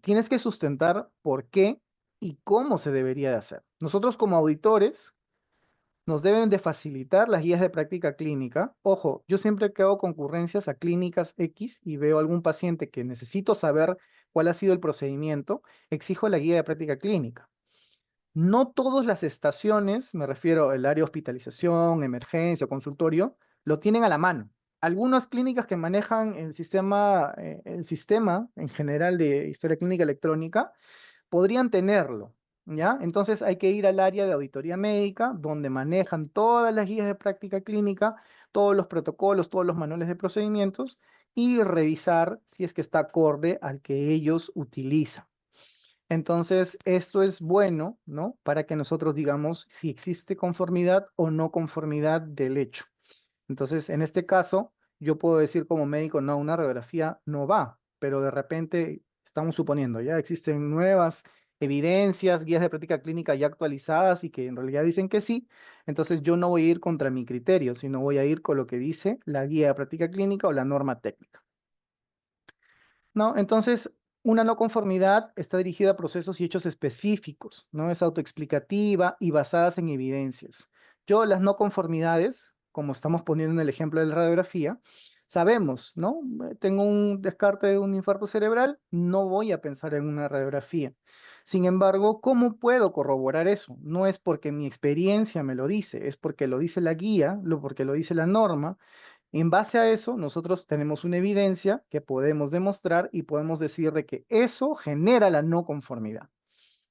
tienes que sustentar por qué y cómo se debería de hacer. Nosotros como auditores nos deben de facilitar las guías de práctica clínica. Ojo, yo siempre que hago concurrencias a clínicas X y veo algún paciente que necesito saber cuál ha sido el procedimiento, exijo la guía de práctica clínica. No todas las estaciones, me refiero al área de hospitalización, emergencia, consultorio, lo tienen a la mano. Algunas clínicas que manejan el sistema en general de historia clínica electrónica podrían tenerlo, ¿ya? Entonces hay que ir al área de auditoría médica, donde manejan todas las guías de práctica clínica, todos los protocolos, todos los manuales de procedimientos y revisar si es que está acorde al que ellos utilizan. Entonces, esto es bueno, ¿no? Para que nosotros digamos si existe conformidad o no conformidad del hecho. Entonces, en este caso, yo puedo decir como médico, no, una radiografía no va, pero de repente estamos suponiendo, ya existen nuevas evidencias, guías de práctica clínica ya actualizadas y que en realidad dicen que sí, entonces yo no voy a ir contra mi criterio, sino voy a ir con lo que dice la guía de práctica clínica o la norma técnica. ¿No? Entonces, una no conformidad está dirigida a procesos y hechos específicos, ¿no? Es autoexplicativa y basadas en evidencias. Yo las no conformidades, como estamos poniendo en el ejemplo de la radiografía, sabemos, ¿no? Tengo un descarte de un infarto cerebral, no voy a pensar en una radiografía. Sin embargo, ¿cómo puedo corroborar eso? No es porque mi experiencia me lo dice, es porque lo dice la guía, porque lo dice la norma, en base a eso, nosotros tenemos una evidencia que podemos demostrar y podemos decir de que eso genera la no conformidad.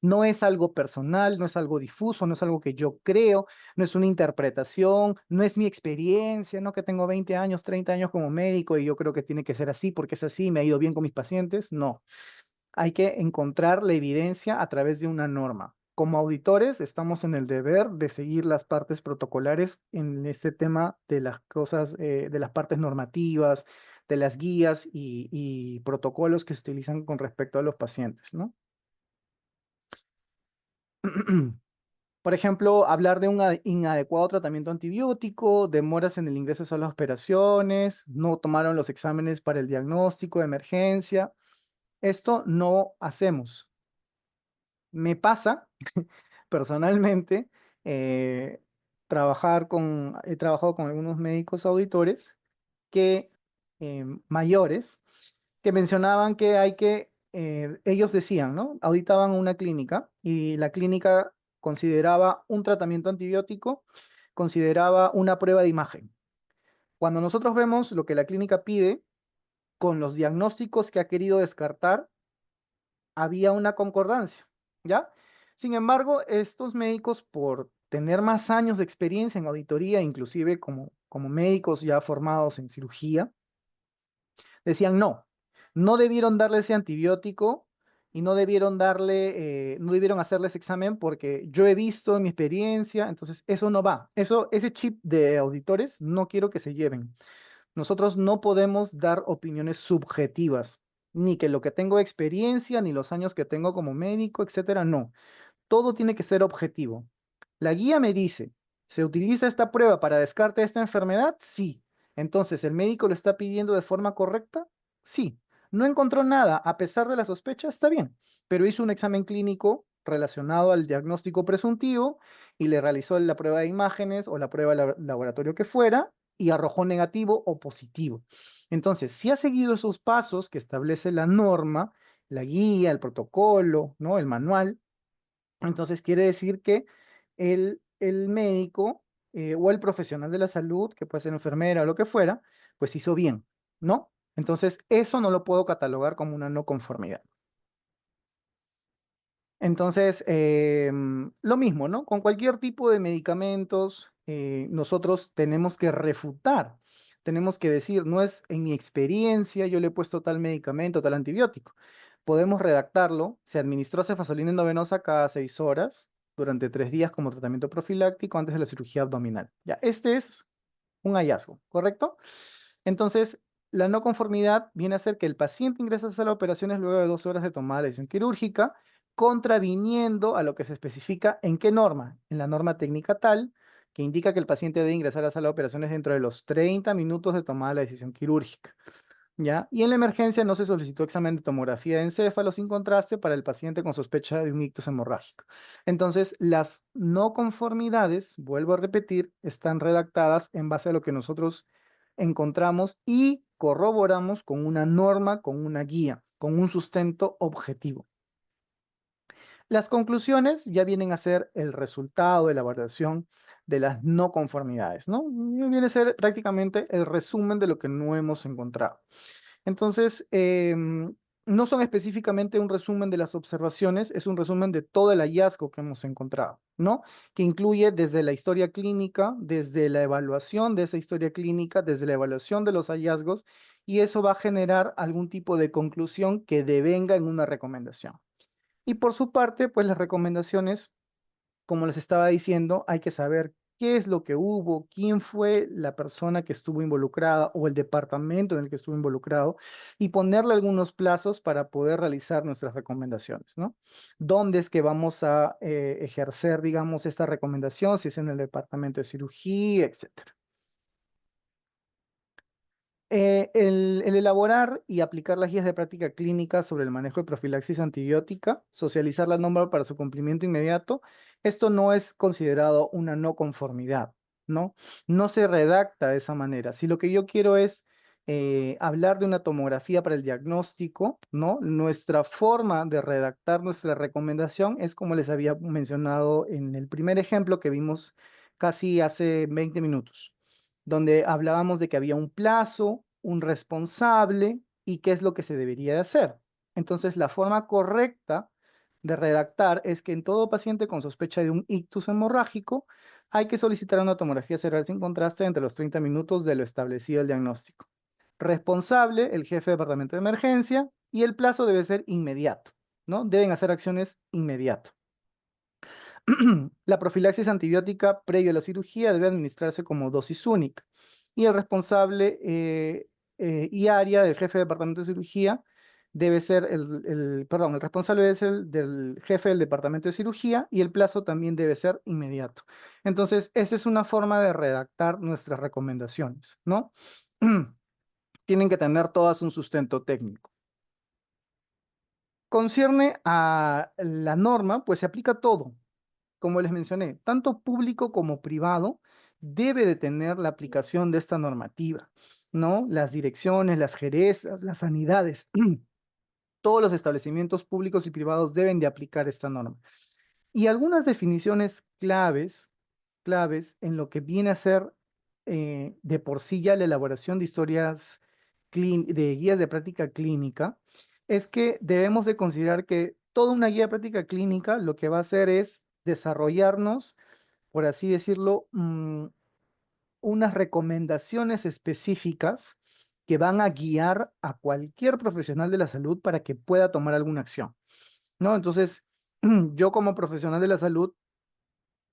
No es algo personal, no es algo difuso, no es algo que yo creo, no es una interpretación, no es mi experiencia, no que tengo 20 años, 30 años como médico y yo creo que tiene que ser así porque es así, me ha ido bien con mis pacientes. No, hay que encontrar la evidencia a través de una norma. Como auditores, estamos en el deber de seguir las partes protocolares en este tema de las cosas, de las partes normativas, de las guías y protocolos que se utilizan con respecto a los pacientes, ¿no? Por ejemplo, hablar de un inadecuado tratamiento antibiótico, demoras en el ingreso a las operaciones, no tomaron los exámenes para el diagnóstico de emergencia. Esto no hacemos. Me pasa personalmente eh, he trabajado con algunos médicos auditores que mayores que mencionaban que ellos decían, ¿no? Auditaban una clínica y la clínica consideraba un tratamiento antibiótico, consideraba una prueba de imagen. Cuando nosotros vemos lo que la clínica pide con los diagnósticos que ha querido descartar, había una concordancia, ¿ya? Sin embargo, estos médicos, por tener más años de experiencia en auditoría, inclusive como médicos ya formados en cirugía, decían no, no debieron darle ese antibiótico y no debieron hacerle ese examen porque yo he visto en mi experiencia, entonces eso no va. Ese chip de auditores no quiero que se lleven. Nosotros no podemos dar opiniones subjetivas, ni que lo que tengo de experiencia, ni los años que tengo como médico, etcétera, no. Todo tiene que ser objetivo. La guía me dice, ¿se utiliza esta prueba para descarte de esta enfermedad? Sí. Entonces, ¿el médico lo está pidiendo de forma correcta? Sí. No encontró nada, a pesar de la sospecha, está bien, pero hizo un examen clínico relacionado al diagnóstico presuntivo y le realizó la prueba de imágenes o la prueba de laboratorio que fuera y arrojó negativo o positivo. Entonces, si ha seguido esos pasos que establece la norma, la guía, el protocolo, ¿no? El manual, entonces quiere decir que el médico o el profesional de la salud, que puede ser enfermera o lo que fuera, pues hizo bien, ¿no? Entonces eso no lo puedo catalogar como una no conformidad. Entonces, lo mismo, ¿no? Con cualquier tipo de medicamentos, nosotros tenemos que refutar. tenemos que decir, no es en mi experiencia, yo le he puesto tal medicamento, tal antibiótico. Podemos redactarlo, se administró cefazolina endovenosa cada 6 horas durante 3 días como tratamiento profiláctico antes de la cirugía abdominal. Ya, este es un hallazgo, ¿correcto? Entonces, la no conformidad viene a ser que el paciente ingresa a sala de operaciones luego de 12 horas de tomada la decisión quirúrgica, contraviniendo a lo que se especifica en qué norma, en la norma técnica tal, que indica que el paciente debe ingresar a la sala de operaciones dentro de los 30 minutos de tomada la decisión quirúrgica. ¿Ya? Y en la emergencia no se solicitó examen de tomografía de encéfalo sin contraste para el paciente con sospecha de un ictus hemorrágico. Entonces, las no conformidades, vuelvo a repetir, están redactadas en base a lo que nosotros encontramos y corroboramos con una norma, con una guía, con un sustento objetivo. Las conclusiones ya vienen a ser el resultado de la evaluación de las no conformidades, ¿no? Viene a ser prácticamente el resumen de lo que no hemos encontrado. Entonces, no son específicamente un resumen de las observaciones, es un resumen de todo el hallazgo que hemos encontrado, ¿no? Que incluye desde la historia clínica, desde la evaluación de esa historia clínica, desde la evaluación de los hallazgos, y eso va a generar algún tipo de conclusión que devenga en una recomendación. Y por su parte, pues las recomendaciones, como les estaba diciendo, hay que saber qué es lo que hubo, quién fue la persona que estuvo involucrada o el departamento en el que estuvo involucrado y ponerle algunos plazos para poder realizar nuestras recomendaciones, ¿no? ¿Dónde es que vamos a ejercer, digamos, esta recomendación? Si es en el departamento de cirugía, etcétera. El elaborar y aplicar las guías de práctica clínica sobre el manejo de profilaxis antibiótica, socializar la norma para su cumplimiento inmediato, esto no es considerado una no conformidad, ¿no? No se redacta de esa manera. Si lo que yo quiero es hablar de una tomografía para el diagnóstico, ¿no? Nuestra forma de redactar nuestra recomendación es como les había mencionado en el primer ejemplo que vimos casi hace 20 minutos donde hablábamos de que había un plazo, un responsable y qué es lo que se debería de hacer. Entonces, la forma correcta de redactar es que en todo paciente con sospecha de un ictus hemorrágico hay que solicitar una tomografía cerebral sin contraste entre los 30 minutos de lo establecido el diagnóstico. Responsable, el jefe de departamento de emergencia, y el plazo debe ser inmediato, ¿no? Deben hacer acciones inmediato. La profilaxis antibiótica previo a la cirugía debe administrarse como dosis única. Y el responsable y área del jefe de departamento de cirugía debe ser perdón, el responsable debe ser el del jefe del departamento de cirugía y el plazo también debe ser inmediato. Entonces, esa es una forma de redactar nuestras recomendaciones, ¿no? Tienen que tener todas un sustento técnico. Concierne a la norma, pues se aplica todo. Como les mencioné, tanto público como privado debe de tener la aplicación de esta normativa, ¿no? Las direcciones, las jerezas, las sanidades, todos los establecimientos públicos y privados deben de aplicar esta norma. Y algunas definiciones claves en lo que viene a ser de por sí ya la elaboración de historias, de guías de práctica clínica, es que debemos de considerar que toda una guía de práctica clínica lo que va a hacer es desarrollarnos, por así decirlo, unas recomendaciones específicas que van a guiar a cualquier profesional de la salud para que pueda tomar alguna acción, ¿no? Entonces, yo como profesional de la salud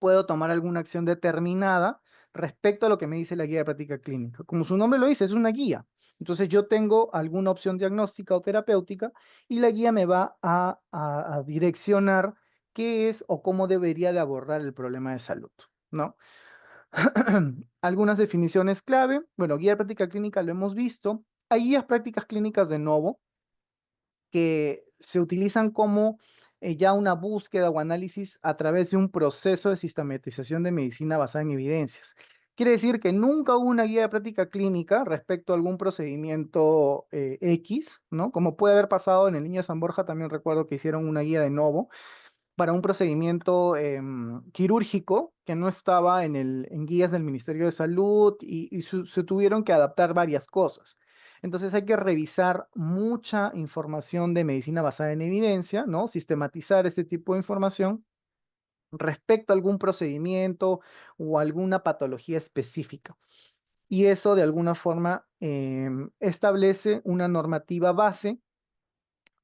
puedo tomar alguna acción determinada respecto a lo que me dice la guía de práctica clínica. Como su nombre lo dice, es una guía. Entonces yo tengo alguna opción diagnóstica o terapéutica y la guía me va a direccionar qué es o cómo debería de abordar el problema de salud, ¿no? Algunas definiciones clave. Bueno, guía de práctica clínica lo hemos visto. Hay guías prácticas clínicas de novo que se utilizan como ya una búsqueda o análisis a través de un proceso de sistematización de medicina basada en evidencias. Quiere decir que nunca hubo una guía de práctica clínica respecto a algún procedimiento X, ¿no? Como puede haber pasado en el Niño de San Borja, también recuerdo que hicieron una guía de novo para un procedimiento quirúrgico que no estaba en guías del Ministerio de Salud y se tuvieron que adaptar varias cosas. Entonces hay que revisar mucha información de medicina basada en evidencia, ¿no? Sistematizar este tipo de información respecto a algún procedimiento o alguna patología específica. Y eso de alguna forma establece una normativa base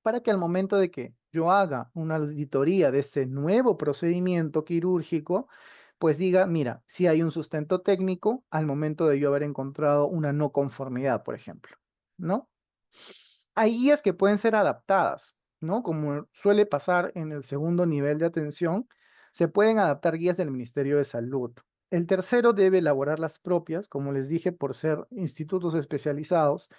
para que al momento de que yo haga una auditoría de este nuevo procedimiento quirúrgico, pues diga, mira, si hay un sustento técnico al momento de yo haber encontrado una no conformidad, por ejemplo, ¿no? Hay guías que pueden ser adaptadas, ¿no? Como suele pasar en el segundo nivel de atención, se pueden adaptar guías del Ministerio de Salud. El tercero debe elaborar las propias, como les dije, por ser institutos especializados.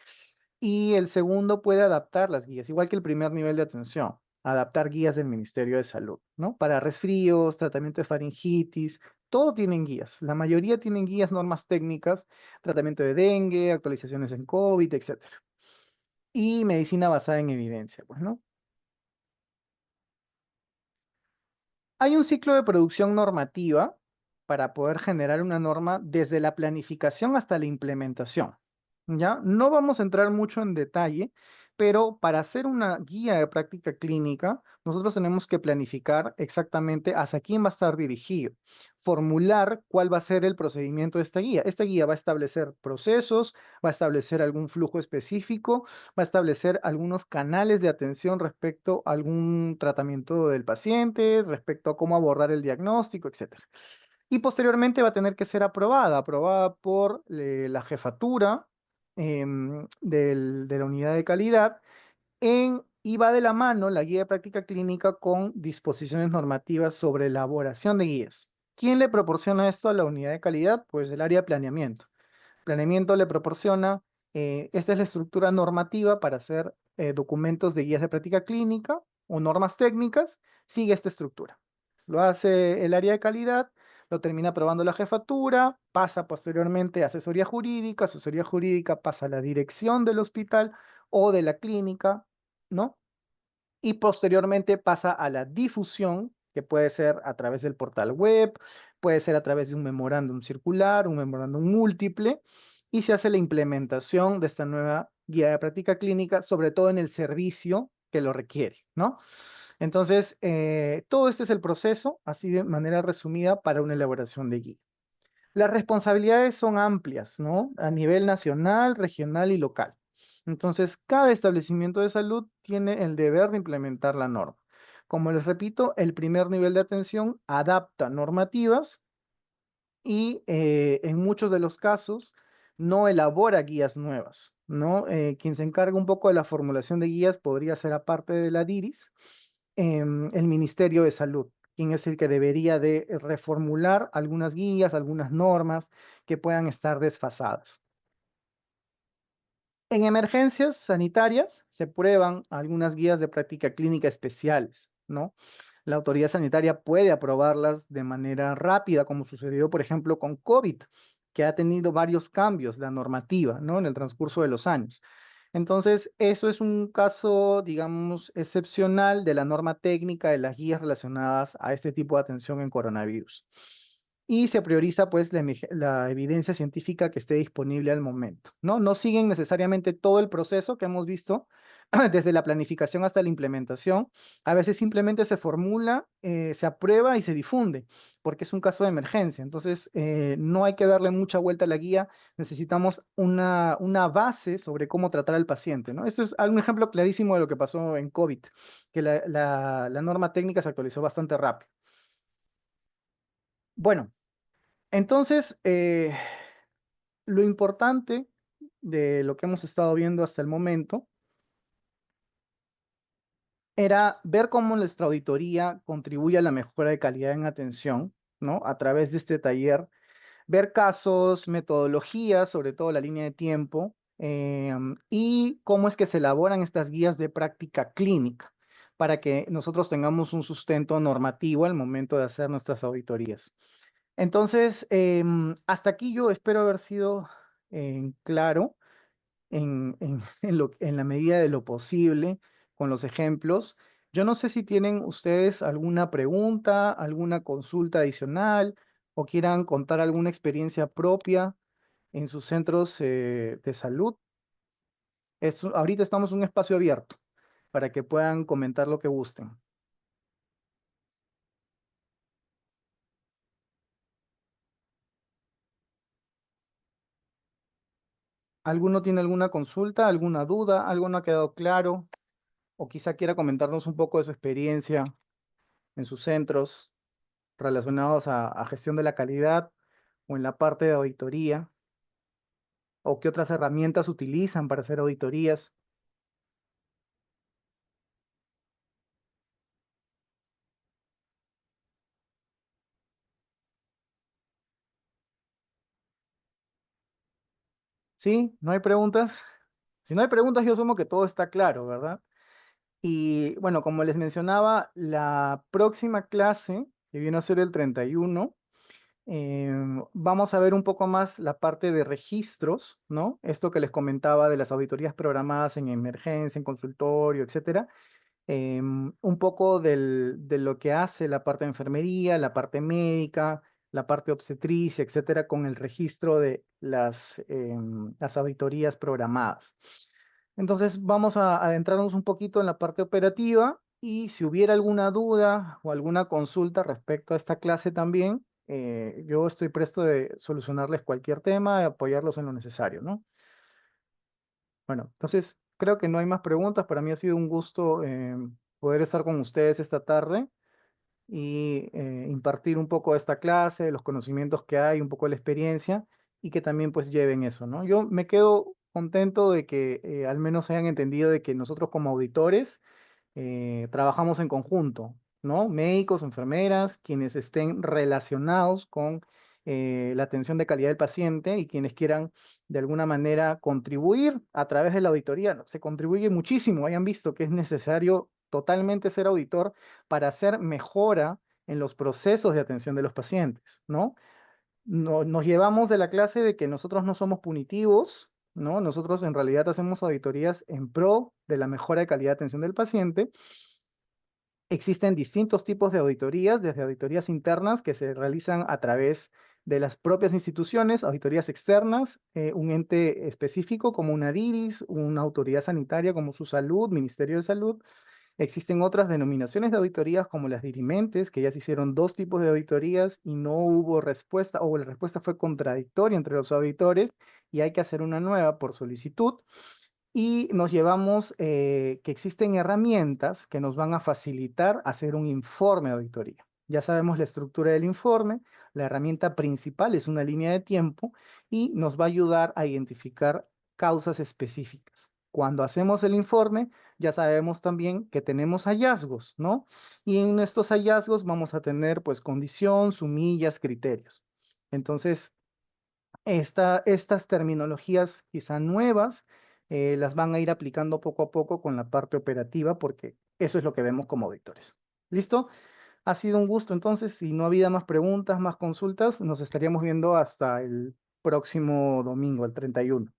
Y el segundo puede adaptar las guías, igual que el primer nivel de atención, adaptar guías del Ministerio de Salud, ¿no? Para resfríos, tratamiento de faringitis, todo tienen guías. La mayoría tienen guías, normas técnicas, tratamiento de dengue, actualizaciones en COVID, etcétera. Y medicina basada en evidencia, pues, ¿no? Hay un ciclo de producción normativa para poder generar una norma desde la planificación hasta la implementación. ¿Ya? No vamos a entrar mucho en detalle, pero para hacer una guía de práctica clínica, nosotros tenemos que planificar exactamente hacia quién va a estar dirigido, formular cuál va a ser el procedimiento de esta guía. Esta guía va a establecer procesos, va a establecer algún flujo específico, va a establecer algunos canales de atención respecto a algún tratamiento del paciente, respecto a cómo abordar el diagnóstico, etcétera. Y posteriormente va a tener que ser aprobada por la jefatura de la unidad de calidad y va de la mano la guía de práctica clínica con disposiciones normativas sobre elaboración de guías. ¿Quién le proporciona esto a la unidad de calidad? Pues el área de planeamiento. Planeamiento le proporciona, esta es la estructura normativa para hacer documentos de guías de práctica clínica o normas técnicas, sigue esta estructura. Lo hace el área de calidad, lo termina aprobando la jefatura, pasa posteriormente a asesoría jurídica pasa a la dirección del hospital o de la clínica, ¿no? Y posteriormente pasa a la difusión, que puede ser a través del portal web, puede ser a través de un memorándum circular, un memorándum múltiple, y se hace la implementación de esta nueva guía de práctica clínica, sobre todo en el servicio que lo requiere, ¿no? Entonces, todo este es el proceso, así de manera resumida, para una elaboración de guía. Las responsabilidades son amplias, ¿no? A nivel nacional, regional y local. Entonces, cada establecimiento de salud tiene el deber de implementar la norma. Como les repito, el primer nivel de atención adapta normativas y en muchos de los casos no elabora guías nuevas, ¿no? Quien se encarga un poco de la formulación de guías podría ser, aparte de la DIRIS, el Ministerio de Salud, quien es el que debería de reformular algunas guías, algunas normas que puedan estar desfasadas. En emergencias sanitarias se prueban algunas guías de práctica clínica especiales, ¿no? La autoridad sanitaria puede aprobarlas de manera rápida, como sucedió, por ejemplo, con COVID, que ha tenido varios cambios la normativa, ¿no? En el transcurso de los años. Entonces, eso es un caso, digamos, excepcional de la norma técnica de las guías relacionadas a este tipo de atención en coronavirus. Y se prioriza, pues, la evidencia científica que esté disponible al momento, ¿no? No siguen necesariamente todo el proceso que hemos visto, desde la planificación hasta la implementación. A veces simplemente se formula, se aprueba y se difunde, porque es un caso de emergencia. Entonces, no hay que darle mucha vuelta a la guía, necesitamos una base sobre cómo tratar al paciente, ¿no? Esto es un ejemplo clarísimo de lo que pasó en COVID, que la norma técnica se actualizó bastante rápido. Bueno, entonces, lo importante de lo que hemos estado viendo hasta el momento era ver cómo nuestra auditoría contribuye a la mejora de calidad en atención, ¿no? A través de este taller, ver casos, metodologías, sobre todo la línea de tiempo, y cómo es que se elaboran estas guías de práctica clínica para que nosotros tengamos un sustento normativo al momento de hacer nuestras auditorías. Entonces, hasta aquí yo espero haber sido claro en la medida de lo posible con los ejemplos. Yo no sé si tienen ustedes alguna pregunta, alguna consulta adicional o quieran contar alguna experiencia propia en sus centros de salud. Ahorita estamos en un espacio abierto para que puedan comentar lo que gusten. ¿Alguno tiene alguna consulta, alguna duda, algo no ha quedado claro? O quizá quiera comentarnos un poco de su experiencia en sus centros relacionados a gestión de la calidad o en la parte de auditoría, o qué otras herramientas utilizan para hacer auditorías. ¿Sí? ¿No hay preguntas? Si no hay preguntas, yo asumo que todo está claro, ¿verdad? Y bueno, como les mencionaba, la próxima clase, que viene a ser el 31, vamos a ver un poco más la parte de registros, ¿no? Esto que les comentaba de las auditorías programadas en emergencia, en consultorio, etcétera. Un poco de lo que hace la parte de enfermería, la parte médica, la parte obstetricia, etcétera, con el registro de las auditorías programadas. Entonces, vamos a adentrarnos un poquito en la parte operativa y si hubiera alguna duda o alguna consulta respecto a esta clase también, yo estoy presto de solucionarles cualquier tema y apoyarlos en lo necesario, ¿no? Bueno, entonces creo que no hay más preguntas. Para mí ha sido un gusto poder estar con ustedes esta tarde y impartir un poco de esta clase, los conocimientos que hay, un poco de la experiencia y que también pues lleven eso, ¿no? Yo me quedo contento de que al menos hayan entendido de que nosotros como auditores trabajamos en conjunto, ¿no? Médicos, enfermeras, quienes estén relacionados con la atención de calidad del paciente y quienes quieran de alguna manera contribuir a través de la auditoría. ¿No? Se contribuye muchísimo, hayan visto que es necesario totalmente ser auditor para hacer mejora en los procesos de atención de los pacientes, ¿no? Nos llevamos de la clase de que nosotros no somos punitivos, ¿no? Nosotros en realidad hacemos auditorías en pro de la mejora de calidad de atención del paciente. Existen distintos tipos de auditorías, desde auditorías internas que se realizan a través de las propias instituciones, auditorías externas, un ente específico como una DIRIS, una autoridad sanitaria como su salud, Ministerio de Salud. Existen otras denominaciones de auditorías como las dirimentes, que ya se hicieron dos tipos de auditorías y no hubo respuesta, o la respuesta fue contradictoria entre los auditores y hay que hacer una nueva por solicitud. Y nos llevamos que existen herramientas que nos van a facilitar hacer un informe de auditoría. Ya sabemos la estructura del informe, la herramienta principal es una línea de tiempo y nos va a ayudar a identificar causas específicas. Cuando hacemos el informe, ya sabemos también que tenemos hallazgos, ¿no? Y en estos hallazgos vamos a tener pues condición, sumillas, criterios. Entonces, estas terminologías quizá nuevas las van a ir aplicando poco a poco con la parte operativa porque eso es lo que vemos como auditores. ¿Listo? Ha sido un gusto entonces. Si no había más preguntas, más consultas, nos estaríamos viendo hasta el próximo domingo, el 31.